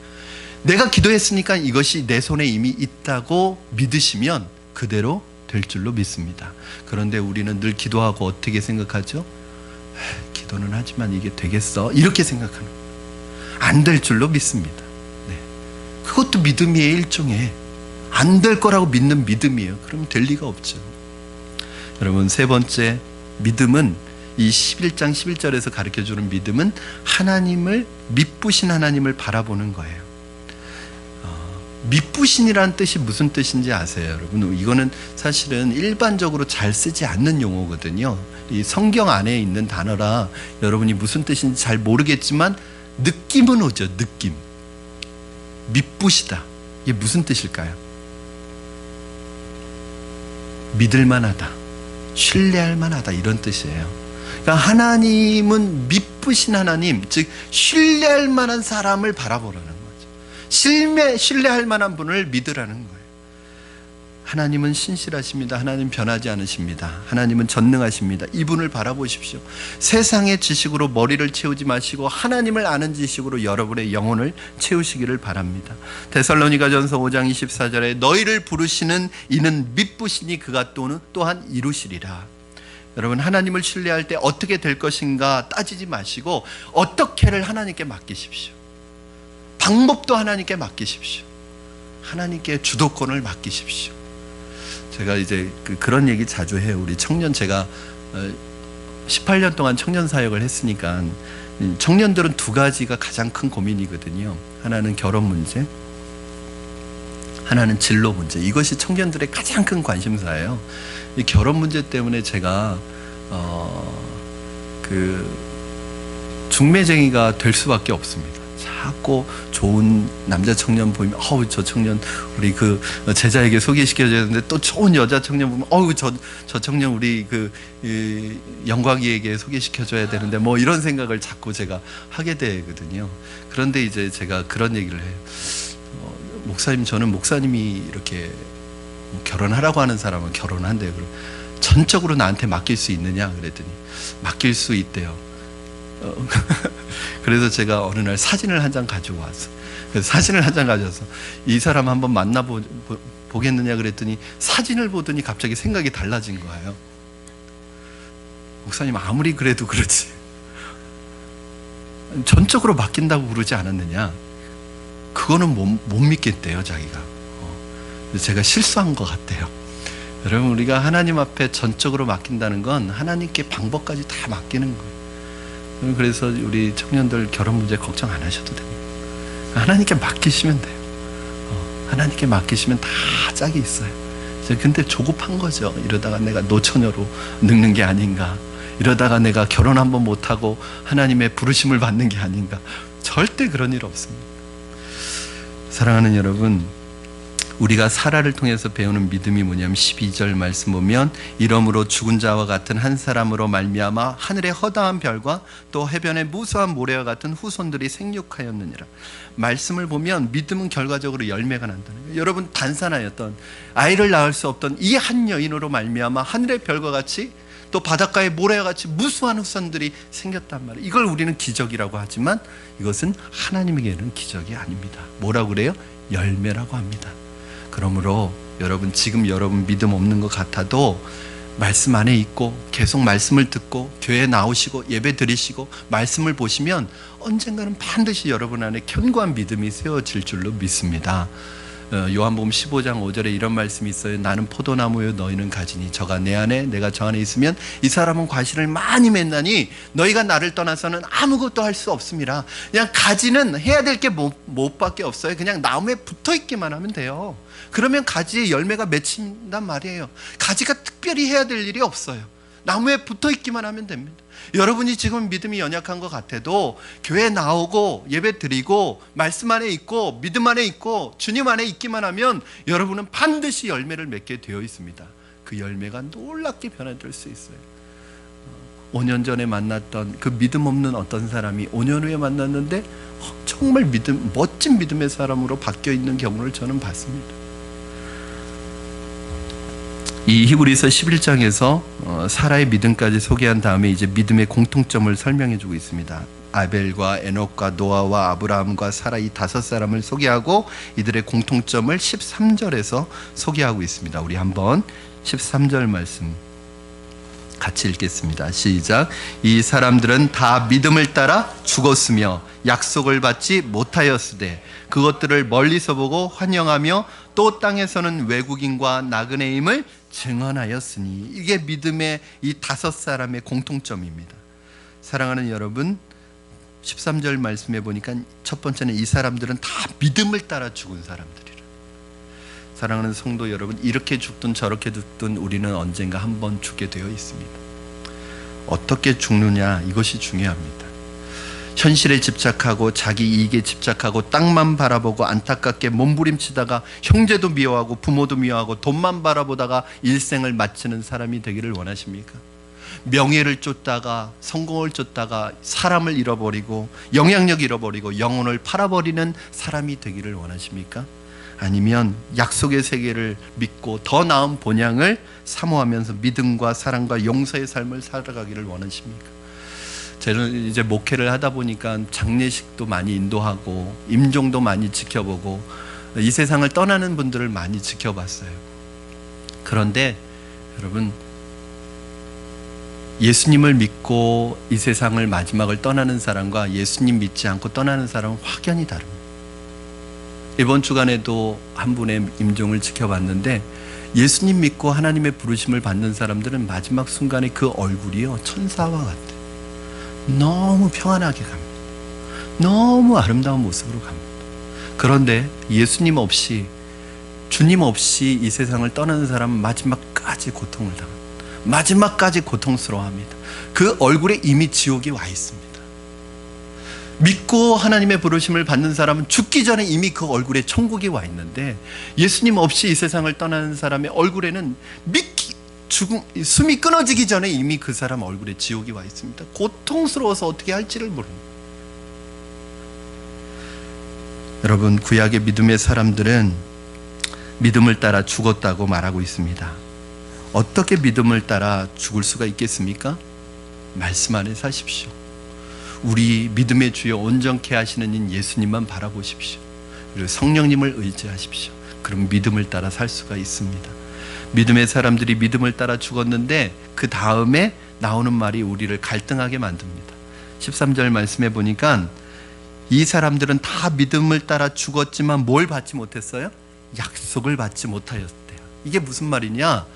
내가 기도했으니까 이것이 내 손에 이미 있다고 믿으시면 그대로 될 줄로 믿습니다. 그런데 우리는 늘 기도하고 어떻게 생각하죠? 기도는 하지만 이게 되겠어? 이렇게 생각하는 거예요. 안 될 줄로 믿습니다. 네. 그것도 믿음이에요. 일종의 안 될 거라고 믿는 믿음이에요. 그러면 될 리가 없죠. 여러분, 세 번째 믿음은 이 11장 11절에서 가르쳐주는 믿음은 하나님을, 믿부신 하나님을 바라보는 거예요. 믿부신이라는 뜻이 무슨 뜻인지 아세요, 여러분? 이거는 사실은 일반적으로 잘 쓰지 않는 용어거든요. 이 성경 안에 있는 단어라 여러분이 무슨 뜻인지 잘 모르겠지만 느낌은 오죠. 느낌. 믿부시다. 이게 무슨 뜻일까요? 믿을 만하다, 신뢰할 만하다, 이런 뜻이에요. 그러니까 하나님은 믿부신 하나님, 즉 신뢰할 만한 사람을 바라보라는 거죠. 신뢰할 만한 분을 믿으라는 거예요. 하나님은 신실하십니다. 하나님 변하지 않으십니다. 하나님은 전능하십니다. 이분을 바라보십시오. 세상의 지식으로 머리를 채우지 마시고 하나님을 아는 지식으로 여러분의 영혼을 채우시기를 바랍니다. 데살로니가전서 5장 24절에 너희를 부르시는 이는 믿부시니 그가 또한 이루시리라. 여러분, 하나님을 신뢰할 때 어떻게 될 것인가 따지지 마시고 어떻게를 하나님께 맡기십시오. 방법도 하나님께 맡기십시오. 하나님께 주도권을 맡기십시오. 제가 이제 그런 얘기 자주 해요. 우리 청년, 제가 18년 동안 청년 사역을 했으니까 청년들은 두 가지가 가장 큰 고민이거든요. 하나는 결혼 문제, 하나는 진로 문제. 이것이 청년들의 가장 큰 관심사예요. 이 결혼 문제 때문에 제가 중매쟁이가 될 수밖에 없습니다. 자꾸 좋은 남자 청년 보이면 저 청년 우리 제자에게 소개시켜줘야 되는데, 또 좋은 여자 청년 보면 저 청년 우리 영광이에게 소개시켜줘야 되는데, 뭐 이런 생각을 자꾸 제가 하게 되거든요. 그런데 이제 제가 그런 얘기를 해요. 목사님, 저는 목사님이 이렇게 결혼하라고 하는 사람은 결혼한대요. 전적으로 나한테 맡길 수 있느냐 그랬더니 맡길 수 있대요. 그래서 제가 어느 날 사진을 한 장 가지고 왔어. 그래서 사진을 한 장 가져와서 이 사람 한번 만나보겠느냐 그랬더니 사진을 보더니 갑자기 생각이 달라진 거예요. 목사님, 아무리 그래도 그렇지 전적으로 맡긴다고 그러지 않았느냐. 그거는 못 믿겠대요, 자기가. 제가 실수한 것 같아요. 여러분, 우리가 하나님 앞에 전적으로 맡긴다는 건 하나님께 방법까지 다 맡기는 거예요. 그래서 우리 청년들 결혼 문제 걱정 안 하셔도 됩니다. 하나님께 맡기시면 돼요. 하나님께 맡기시면 다 짝이 있어요. 근데 조급한 거죠. 이러다가 내가 노처녀로 늙는 게 아닌가, 이러다가 내가 결혼 한번 못하고 하나님의 부르심을 받는 게 아닌가. 절대 그런 일 없습니다. 사랑하는 여러분, 우리가 사라를 통해서 배우는 믿음이 뭐냐면 12절 말씀 보면 이러므로 죽은 자와 같은 한 사람으로 말미암아 하늘의 허다한 별과 또 해변의 무수한 모래와 같은 후손들이 생육하였느니라. 말씀을 보면 믿음은 결과적으로 열매가 난다는 거예요. 여러분, 단산하였던 아이를 낳을 수 없던 이 한 여인으로 말미암아 하늘의 별과 같이 또 바닷가의 모래와 같이 무수한 후손들이 생겼단 말이에요. 이걸 우리는 기적이라고 하지만 이것은 하나님에게는 기적이 아닙니다. 뭐라고 그래요? 열매라고 합니다. 그러므로 여러분, 지금 여러분 믿음 없는 것 같아도 말씀 안에 있고 계속 말씀을 듣고 교회 나오시고 예배 드리시고 말씀을 보시면 언젠가는 반드시 여러분 안에 견고한 믿음이 세워질 줄로 믿습니다. 요한복음 15장 5절에 이런 말씀이 있어요. 나는 포도나무요 너희는 가지니 저가 내 안에 내가 저 안에 있으면 이 사람은 과실을 많이 맺나니 너희가 나를 떠나서는 아무것도 할 수 없습니다. 그냥 가지는 해야 될 게 못밖에 없어요. 그냥 나무에 붙어 있기만 하면 돼요. 그러면 가지에 열매가 맺힌단 말이에요. 가지가 특별히 해야 될 일이 없어요. 나무에 붙어 있기만 하면 됩니다. 여러분이 지금 믿음이 연약한 것 같아도 교회 나오고 예배 드리고 말씀 안에 있고 믿음 안에 있고 주님 안에 있기만 하면 여러분은 반드시 열매를 맺게 되어 있습니다. 그 열매가 놀랍게 변화될 수 있어요. 5년 전에 만났던 그 믿음 없는 어떤 사람이 5년 후에 만났는데 정말 멋진 믿음의 사람으로 바뀌어 있는 경우를 저는 봤습니다. 이 히브리서 11장에서 사라의 믿음까지 소개한 다음에 이제 믿음의 공통점을 설명해 주고 있습니다. 아벨과 에녹과 노아와 아브라함과 사라 이 5사람을 소개하고 이들의 공통점을 13절에서 소개하고 있습니다. 우리 한번 13절 말씀 같이 읽겠습니다. 시작. 이 사람들은 다 믿음을 따라 죽었으며 약속을 받지 못하였으되 그것들을 멀리서 보고 환영하며 또 땅에서는 외국인과 나그네임을 증언하였으니. 이게 믿음의 이 5사람의 공통점입니다. 사랑하는 여러분, 13절 말씀해 보니까 첫 번째는 이 사람들은 다 믿음을 따라 죽은 사람들이라. 사랑하는 성도 여러분, 이렇게 죽든 저렇게 죽든 우리는 언젠가 한번 죽게 되어 있습니다. 어떻게 죽느냐, 이것이 중요합니다. 현실에 집착하고 자기 이익에 집착하고 땅만 바라보고 안타깝게 몸부림치다가 형제도 미워하고 부모도 미워하고 돈만 바라보다가 일생을 마치는 사람이 되기를 원하십니까? 명예를 쫓다가 성공을 쫓다가 사람을 잃어버리고 영향력 잃어버리고 영혼을 팔아버리는 사람이 되기를 원하십니까? 아니면 약속의 세계를 믿고 더 나은 본향을 사모하면서 믿음과 사랑과 용서의 삶을 살아가기를 원하십니까? 저는 이제 목회를 하다 보니까 장례식도 많이 인도하고 임종도 많이 지켜보고 이 세상을 떠나는 분들을 많이 지켜봤어요. 그런데 여러분, 예수님을 믿고 이 세상을 마지막을 떠나는 사람과 예수님 믿지 않고 떠나는 사람은 확연히 다릅니다. 이번 주간에도 한 분의 임종을 지켜봤는데 예수님 믿고 하나님의 부르심을 받는 사람들은 마지막 순간에 그 얼굴이요, 천사와 같아요. 너무 평안하게 갑니다. 너무 아름다운 모습으로 갑니다. 그런데 예수님 없이, 주님 없이 이 세상을 떠나는 사람은 마지막까지 고통을 당합니다. 마지막까지 고통스러워합니다. 그 얼굴에 이미 지옥이 와 있습니다. 믿고 하나님의 부르심을 받는 사람은 죽기 전에 이미 그 얼굴에 천국이 와 있는데, 예수님 없이 이 세상을 떠나는 사람의 얼굴에는 숨이 끊어지기 전에 이미 그 사람 얼굴에 지옥이 와 있습니다. 고통스러워서 어떻게 할지를 모릅니다. 여러분, 구약의 믿음의 사람들은 믿음을 따라 죽었다고 말하고 있습니다. 어떻게 믿음을 따라 죽을 수가 있겠습니까? 말씀 안에 사십시오. 우리 믿음의 주여 온전케 하시는 인 예수님만 바라보십시오. 그리고 성령님을 의지하십시오. 그럼 믿음을 따라 살 수가 있습니다. 믿음의 사람들이 믿음을 따라 죽었는데 그 다음에 나오는 말이 우리를 갈등하게 만듭니다. 13절 말씀해 보니까 이 사람들은 다 믿음을 따라 죽었지만 뭘 받지 못했어요? 약속을 받지 못하였대요. 이게 무슨 말이냐?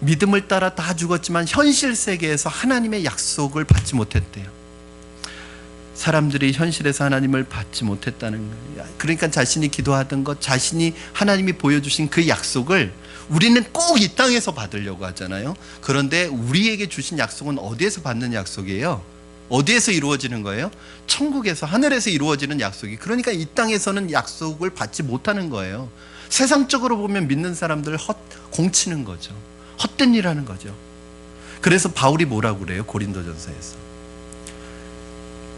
믿음을 따라 다 죽었지만 현실 세계에서 하나님의 약속을 받지 못했대요. 사람들이 현실에서 하나님을 받지 못했다는 거예요. 그러니까 자신이 기도하던 것, 자신이 하나님이 보여주신 그 약속을 우리는 꼭 이 땅에서 받으려고 하잖아요. 그런데 우리에게 주신 약속은 어디에서 받는 약속이에요? 어디에서 이루어지는 거예요? 천국에서, 하늘에서 이루어지는 약속이. 그러니까 이 땅에서는 약속을 받지 못하는 거예요. 세상적으로 보면 믿는 사람들 공치는 거죠. 헛된 일 하는 거죠. 그래서 바울이 뭐라고 그래요? 고린도전서에서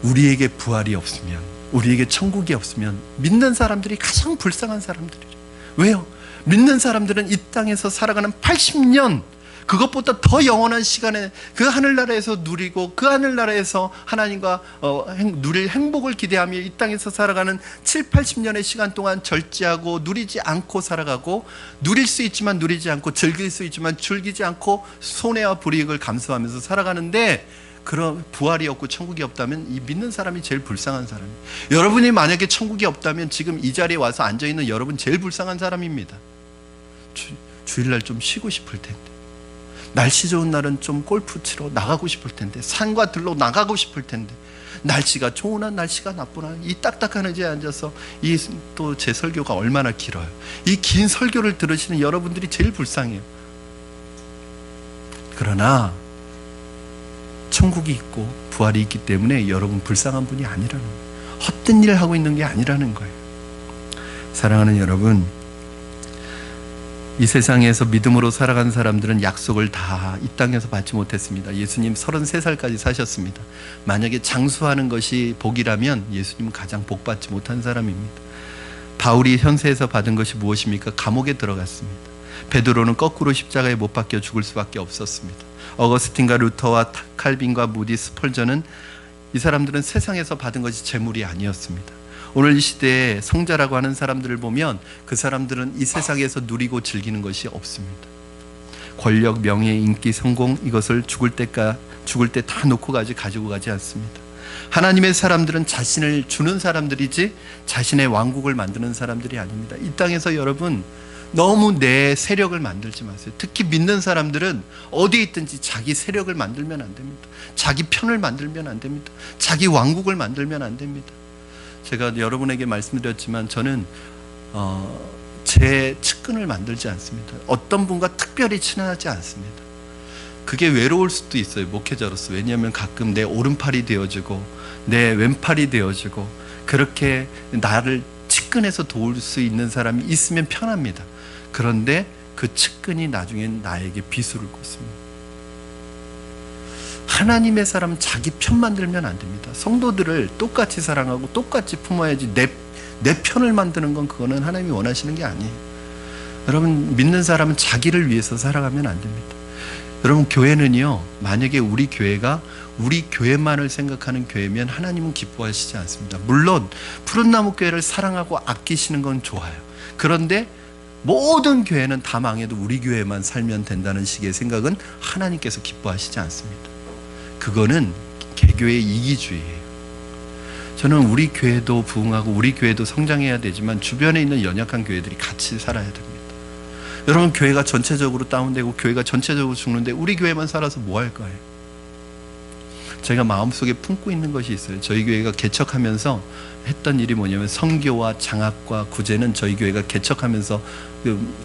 우리에게 부활이 없으면, 우리에게 천국이 없으면 믿는 사람들이 가장 불쌍한 사람들이죠. 왜요? 믿는 사람들은 이 땅에서 살아가는 80년, 그것보다 더 영원한 시간에 그 하늘나라에서 누리고 그 하늘나라에서 하나님과 누릴 행복을 기대하며 이 땅에서 살아가는 7, 80년의 시간 동안 절제하고 누리지 않고 살아가고, 누릴 수 있지만 누리지 않고, 즐길 수 있지만 즐기지 않고 손해와 불이익을 감수하면서 살아가는데, 그런 부활이 없고 천국이 없다면 이 믿는 사람이 제일 불쌍한 사람이에요. 여러분이 만약에 천국이 없다면 지금 이 자리에 와서 앉아있는 여러분 제일 불쌍한 사람입니다. 주일날 좀 쉬고 싶을 텐데, 날씨 좋은 날은 좀 골프 치러 나가고 싶을 텐데, 산과 들로 나가고 싶을 텐데, 날씨가 좋으나 날씨가 나쁘나 이 딱딱한 의자에 앉아서 이 또 제 설교가 얼마나 길어요. 이 긴 설교를 들으시는 여러분들이 제일 불쌍해요. 그러나 천국이 있고 부활이 있기 때문에 여러분 불쌍한 분이 아니라는 거예요. 헛된 일을 하고 있는 게 아니라는 거예요. 사랑하는 여러분, 이 세상에서 믿음으로 살아간 사람들은 약속을 다 이 땅에서 받지 못했습니다. 예수님 33살까지 사셨습니다. 만약에 장수하는 것이 복이라면 예수님은 가장 복받지 못한 사람입니다. 바울이 현세에서 받은 것이 무엇입니까? 감옥에 들어갔습니다. 베드로는 거꾸로 십자가에 못 박혀 죽을 수밖에 없었습니다. 어거스틴과 루터와 칼빈과 무디, 스펄전은, 이 사람들은 세상에서 받은 것이 재물이 아니었습니다. 오늘 이 시대에 성자라고 하는 사람들을 보면 그 사람들은 이 세상에서 누리고 즐기는 것이 없습니다. 권력, 명예, 인기, 성공 이것을 죽을 때 다 놓고 가지고 가지 않습니다. 하나님의 사람들은 자신을 주는 사람들이지 자신의 왕국을 만드는 사람들이 아닙니다. 이 땅에서 여러분 너무 내 세력을 만들지 마세요. 특히 믿는 사람들은 어디에 있든지 자기 세력을 만들면 안 됩니다. 자기 편을 만들면 안 됩니다. 자기 왕국을 만들면 안 됩니다. 제가 여러분에게 말씀드렸지만 저는 제 측근을 만들지 않습니다. 어떤 분과 특별히 친하지 않습니다. 그게 외로울 수도 있어요, 목회자로서. 왜냐하면 가끔 내 오른팔이 되어주고 내 왼팔이 되어주고 그렇게 나를 측근해서 도울 수 있는 사람이 있으면 편합니다. 그런데 그 측근이 나중엔 나에게 비수를 꽂습니다. 하나님의 사람은 자기 편 만들면 안 됩니다. 성도들을 똑같이 사랑하고 똑같이 품어야지 내 편을 만드는 건 그거는 하나님이 원하시는 게 아니에요. 여러분 믿는 사람은 자기를 위해서 살아가면 안 됩니다. 여러분 교회는요, 만약에 우리 교회가 우리 교회만을 생각하는 교회면 하나님은 기뻐하시지 않습니다. 물론 푸른나무 교회를 사랑하고 아끼시는 건 좋아요. 그런데 모든 교회는 다 망해도 우리 교회만 살면 된다는 식의 생각은 하나님께서 기뻐하시지 않습니다. 그거는 개교의 이기주의예요. 저는 우리 교회도 부흥하고 우리 교회도 성장해야 되지만 주변에 있는 연약한 교회들이 같이 살아야 됩니다. 여러분 교회가 전체적으로 다운되고 교회가 전체적으로 죽는데 우리 교회만 살아서 뭐 할 거예요? 제가 마음속에 품고 있는 것이 있어요. 저희 교회가 개척하면서 했던 일이 뭐냐면 선교와 장학과 구제는 저희 교회가 개척하면서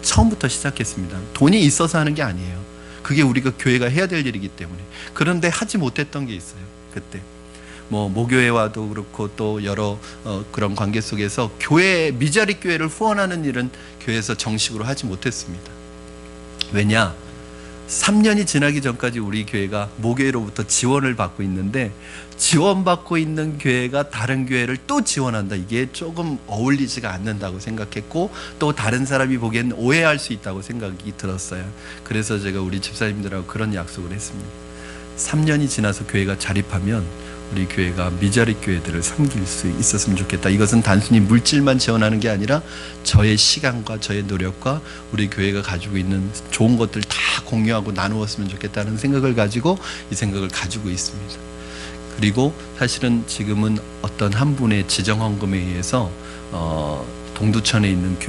처음부터 시작했습니다. 돈이 있어서 하는 게 아니에요. 그게 우리가 교회가 해야 될 일이기 때문에. 그런데 하지 못했던 게 있어요. 그때 모교회와도 그렇고 또 여러 그런 관계 속에서 교회, 미자리 교회를 후원하는 일은 교회에서 정식으로 하지 못했습니다. 왜냐? 3년이 지나기 전까지 우리 교회가 모교회로부터 지원을 받고 있는데 지원받고 있는 교회가 다른 교회를 또 지원한다. 이게 조금 어울리지가 않는다고 생각했고 또 다른 사람이 보기엔 오해할 수 있다고 생각이 들었어요. 그래서 제가 우리 집사님들하고 그런 약속을 했습니다. 3년이 지나서 교회가 자립하면 우리 교회가 미자리 교회들을 섬길 수 있었으면 좋겠다. 이것은 단순히 물질만 지원하는 게 아니라 저의 시간과 저의 노력과 우리 교회가 가지고 있는 좋은 것들 다 공유하고 나누었으면 좋겠다는 생각을 가지고 이 생각을 가지고 있습니다. 그리고 사실은 지금은 어떤 한 분의 지정헌금에 의해서 동두천에 있는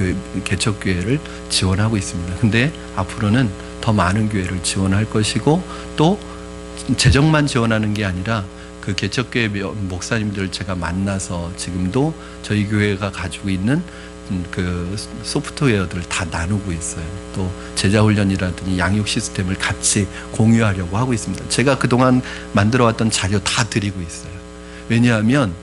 개척교회를 지원하고 있습니다. 근데 앞으로는 더 많은 교회를 지원할 것이고 또 재정만 지원하는 게 아니라 그 개척교회 목사님들 제가 만나서 지금도 저희 교회가 가지고 있는 그 소프트웨어들을 다 나누고 있어요. 또 제자훈련이라든지 양육 시스템을 같이 공유하려고 하고 있습니다. 제가 그동안 만들어왔던 자료 다 드리고 있어요. 왜냐하면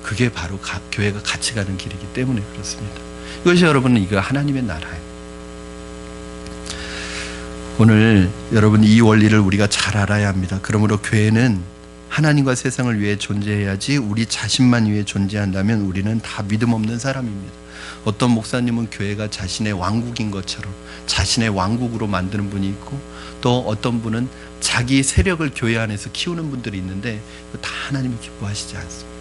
그게 바로 교회가 같이 가는 길이기 때문에 그렇습니다. 이것이 여러분 이거 하나님의 나라예요. 오늘 여러분 이 원리를 우리가 잘 알아야 합니다. 그러므로 교회는 하나님과 세상을 위해 존재해야지 우리 자신만 위해 존재한다면 우리는 다 믿음 없는 사람입니다. 어떤 목사님은 교회가 자신의 왕국인 것처럼 자신의 왕국으로 만드는 분이 있고 또 어떤 분은 자기 세력을 교회 안에서 키우는 분들이 있는데 다 하나님이 기뻐하시지 않습니다.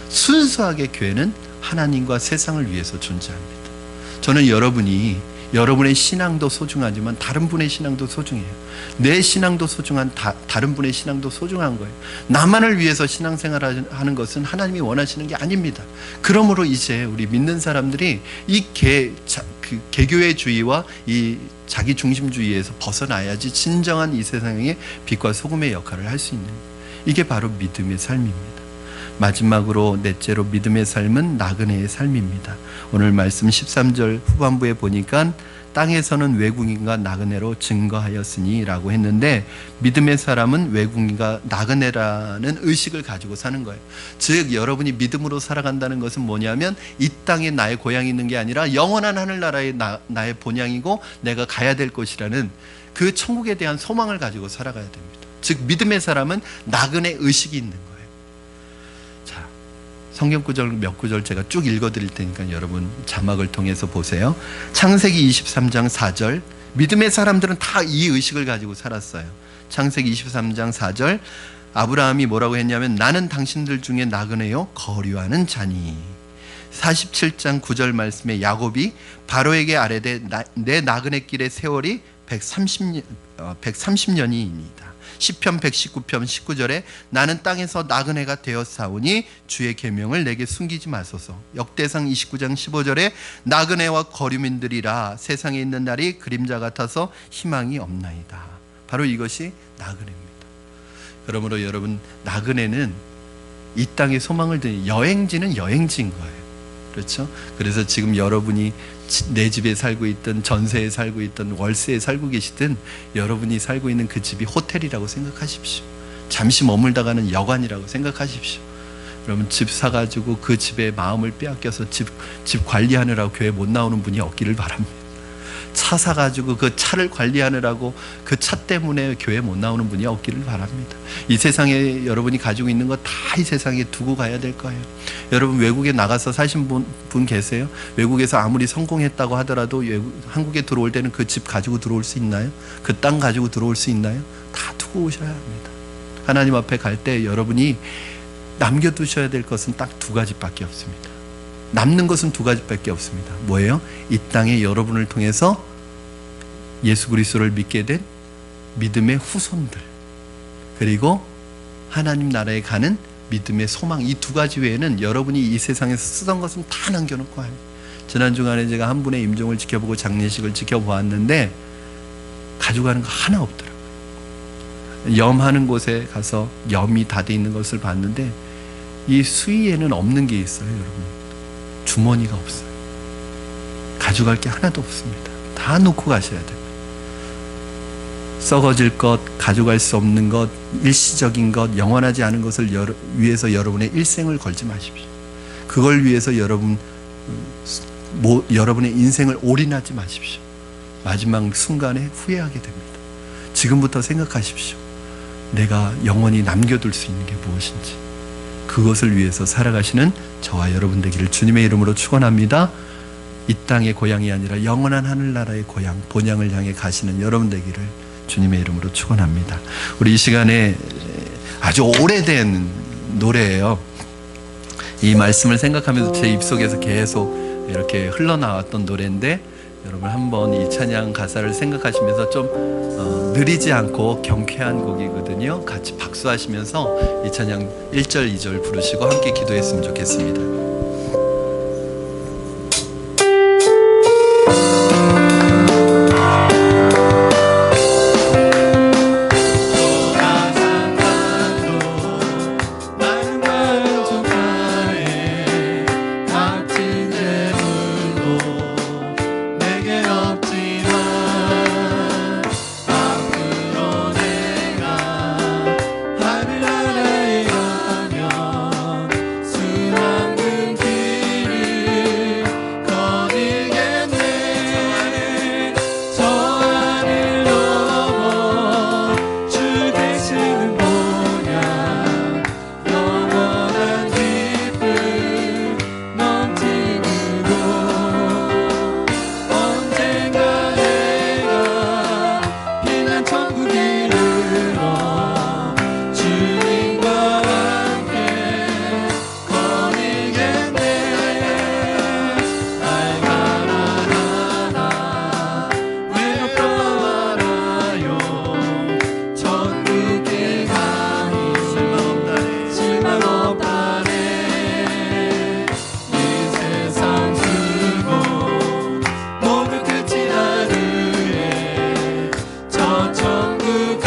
순수하게 교회는 하나님과 세상을 위해서 존재합니다. 저는 여러분의 신앙도 소중하지만 다른 분의 신앙도 소중해요. 내 신앙도 소중한 다른 분의 신앙도 소중한 거예요. 나만을 위해서 신앙생활을 하는 것은 하나님이 원하시는 게 아닙니다. 그러므로 이제 우리 믿는 사람들이 이 개교회주의와 이 자기 중심주의에서 벗어나야지 진정한 이 세상의 빛과 소금의 역할을 할 수 있는 거예요. 이게 바로 믿음의 삶입니다. 마지막으로 넷째로 믿음의 삶은 나그네의 삶입니다. 오늘 말씀 13절 후반부에 보니까 땅에서는 외국인과 나그네로 증거하였으니 라고 했는데 믿음의 사람은 외국인과 나그네라는 의식을 가지고 사는 거예요. 즉 여러분이 믿음으로 살아간다는 것은 뭐냐면 이 땅에 나의 고향이 있는 게 아니라 영원한 하늘나라의 나의 본향이고 내가 가야 될 곳이라는 그 천국에 대한 소망을 가지고 살아가야 됩니다. 즉 믿음의 사람은 나그네 의식이 있는 거예요. 성경 구절 몇 구절 제가 쭉 읽어드릴 테니까 여러분 자막을 통해서 보세요. 창세기 23장 4절 믿음의 사람들은 다 이 의식을 가지고 살았어요. 창세기 23장 4절 아브라함이 뭐라고 했냐면 나는 당신들 중에 나그네요 거류하는 자니. 47장 9절 말씀에 야곱이 바로에게 아뢰되 내 나그네 길의 세월이 130년이니이다. 시편 119편 19절에 나는 땅에서 나그네가 되었사오니 주의 계명을 내게 숨기지 마소서. 역대상 29장 15절에 나그네와 거류민들이라 세상에 있는 날이 그림자 같아서 희망이 없나이다. 바로 이것이 나그네입니다. 그러므로 여러분, 나그네는 이 땅에 소망을 드는 여행지는 여행지인 거예요. 그렇죠? 그래서 지금 여러분이 내 집에 살고 있든 전세에 살고 있든 월세에 살고 계시든 여러분이 살고 있는 그 집이 호텔이라고 생각하십시오. 잠시 머물다 가는 여관이라고 생각하십시오. 여러분, 집 사가지고 그 집에 마음을 빼앗겨서 집 관리하느라고 교회 못 나오는 분이 없기를 바랍니다. 차 사가지고 그 차를 관리하느라고 그 차 때문에 교회 못 나오는 분이 없기를 바랍니다. 이 세상에 여러분이 가지고 있는 거 다 이 세상에 두고 가야 될 거예요. 여러분, 외국에 나가서 사신 분 계세요? 외국에서 아무리 성공했다고 하더라도 한국에 들어올 때는 그 집 가지고 들어올 수 있나요? 그 땅 가지고 들어올 수 있나요? 다 두고 오셔야 합니다. 하나님 앞에 갈 때 여러분이 남겨두셔야 될 것은 딱 두 가지밖에 없습니다. 남는 것은 두 가지밖에 없습니다. 뭐예요? 이 땅에 여러분을 통해서 예수 그리스도를 믿게 된 믿음의 후손들, 그리고 하나님 나라에 가는 믿음의 소망, 이 두 가지 외에는 여러분이 이 세상에서 쓰던 것은 다 남겨놓고 합니다. 지난 주간에 제가 한 분의 임종을 지켜보고 장례식을 지켜보았는데 가져가는 거 하나 없더라고요. 염하는 곳에 가서 염이 다 돼 있는 것을 봤는데 이 수의에는 없는 게 있어요. 여러분, 주머니가 없어요. 가져갈 게 하나도 없습니다. 다 놓고 가셔야 됩니다. 썩어질 것, 가져갈 수 없는 것, 일시적인 것, 영원하지 않은 것을 위해서 여러분의 일생을 걸지 마십시오. 그걸 위해서 여러분의 인생을 올인하지 마십시오. 마지막 순간에 후회하게 됩니다. 지금부터 생각하십시오. 내가 영원히 남겨둘 수 있는 게 무엇인지, 그것을 위해서 살아가시는 저와 여러분 되기를 주님의 이름으로 축원합니다. 이 땅의 고향이 아니라 영원한 하늘나라의 고향, 본향을 향해 가시는 여러분 되기를 주님의 이름으로 축원합니다. 우리 이 시간에 아주 오래된 노래예요. 이 말씀을 생각하면서 제 입속에서 계속 이렇게 흘러나왔던 노래인데, 여러분 한번 이 찬양 가사를 생각하시면서 좀 느리지 않고 경쾌한 곡이거든요. 같이 박수하시면서 이 찬양 1절 2절 부르시고 함께 기도했으면 좋겠습니다. 저 천국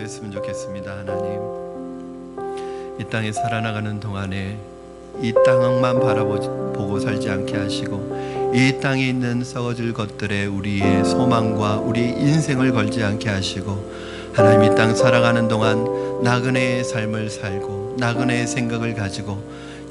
기도했으면 좋겠습니다. 하나님, 이 땅에 살아나가는 동안에 이 땅만 바라보고 살지 않게 하시고 이 땅에 있는 썩어질 것들에 우리의 소망과 우리의 인생을 걸지 않게 하시고, 하나님 이 땅 살아가는 동안 나그네의 삶을 살고 나그네의 생각을 가지고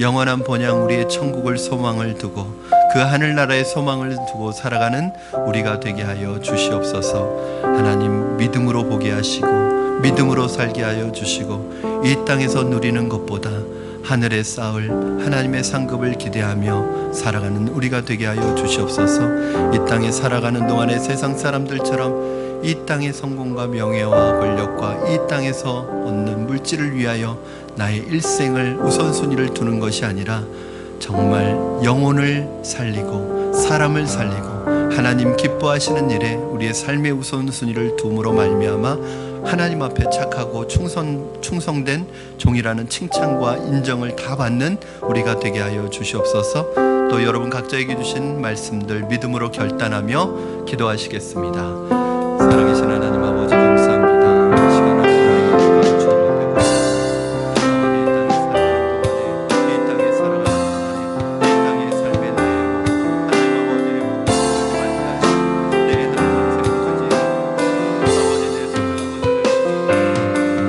영원한 본향 우리의 천국을 소망을 두고 그 하늘나라의 소망을 두고 살아가는 우리가 되게 하여 주시옵소서. 하나님, 믿음으로 보게 하시고 믿음으로 살게 하여 주시고 이 땅에서 누리는 것보다 하늘에 쌓을 하나님의 상급을 기대하며 살아가는 우리가 되게 하여 주시옵소서. 이 땅에 살아가는 동안에 세상 사람들처럼 이 땅의 성공과 명예와 권력과 이 땅에서 얻는 물질을 위하여 나의 일생을 우선순위를 두는 것이 아니라 정말 영혼을 살리고 사람을 살리고 하나님 기뻐하시는 일에 우리의 삶의 우선순위를 둠으로 말미암아 하나님 앞에 착하고 충성된 종이라는 칭찬과 인정을 다 받는 우리가 되게 하여 주시옵소서. 또 여러분 각자에게 주신 말씀들 믿음으로 결단하며 기도하시겠습니다. 살아계신 하나님 아버지, 감사합니다. 이 시간을 우리가 주님 앞에 이 땅에 살아가는 동안에 이 땅의 삶의 내용 하나님 아버지의 목적을 말씀하시고 내 하나님 생각하지 아버지 내 생각을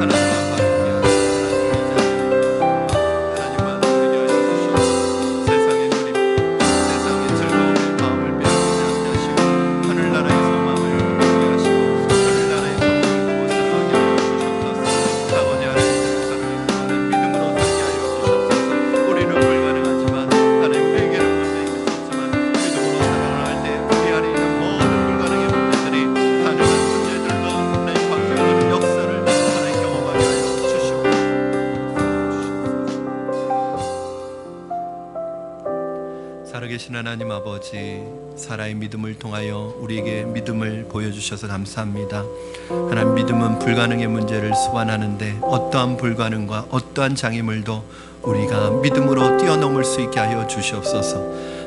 하나님과 함께 하시고 하나님과 되게 하여 주시옵소서. 세상의 그림 세상의 즐거움의 마음을 빼앗기지 않게 하시고 하늘나라의 소망을 누리게 하시고 하늘나라의 성공을 보고 살아가게 하여 주시옵소서. 아버지 하나님께서 살아가는 동안에 믿음으로 살게 하여 주시옵소서. 우리는 불가능하지만 하나님 우리에게는 문제임이 없지만 믿음으로 살아갈 때 우리 안에 있는 모든 불가능의 문제들이 가능한 문제들로 하나님 바뀌어가는 역사를 하나님 경험하게 하여 주시옵소서. 살아계신 하나님 아버지, 사라의 믿음을 통하여 우리에게 믿음을 보여주셔서 감사합니다. 하나님, 믿음은 불가능의 문제를 소환하는데 어떠한 불가능과 어떠한 장애물도 우리가 믿음으로 뛰어넘을 수 있게 하여 주시옵소서.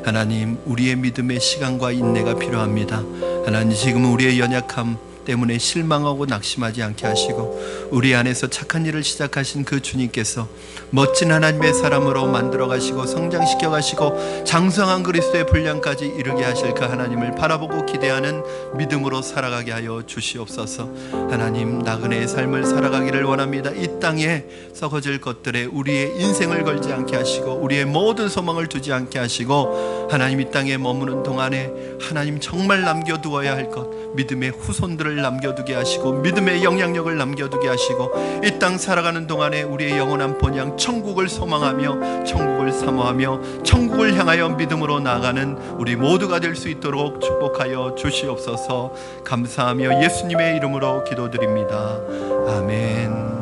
하나님, 우리의 믿음의 시간과 인내가 필요합니다. 하나님, 지금은 우리의 연약함 때문에 실망하고 낙심하지 않게 하시고 우리 안에서 착한 일을 시작하신 그 주님께서 멋진 하나님의 사람으로 만들어 가시고 성장시켜 가시고 장성한 그리스도의 분량까지 이르게 하실 그 하나님을 바라보고 기대하는 믿음으로 살아가게 하여 주시옵소서. 하나님, 나그네의 삶을 살아가기를 원합니다. 이 땅에 썩어질 것들에 우리의 인생을 걸지 않게 하시고 우리의 모든 소망을 두지 않게 하시고 하나님, 이 땅에 머무는 동안에 하나님 정말 남겨두어야 할 것, 믿음의 후손들을 남겨두게 하시고 믿음의 영향력을 남겨두게 하시고 이 땅 살아가는 동안에 우리의 영원한 본향 천국을 소망하며 천국을 사모하며 천국을 향하여 믿음으로 나아가는 우리 모두가 될 수 있도록 축복하여 주시옵소서. 감사하며 예수님의 이름으로 기도드립니다. 아멘.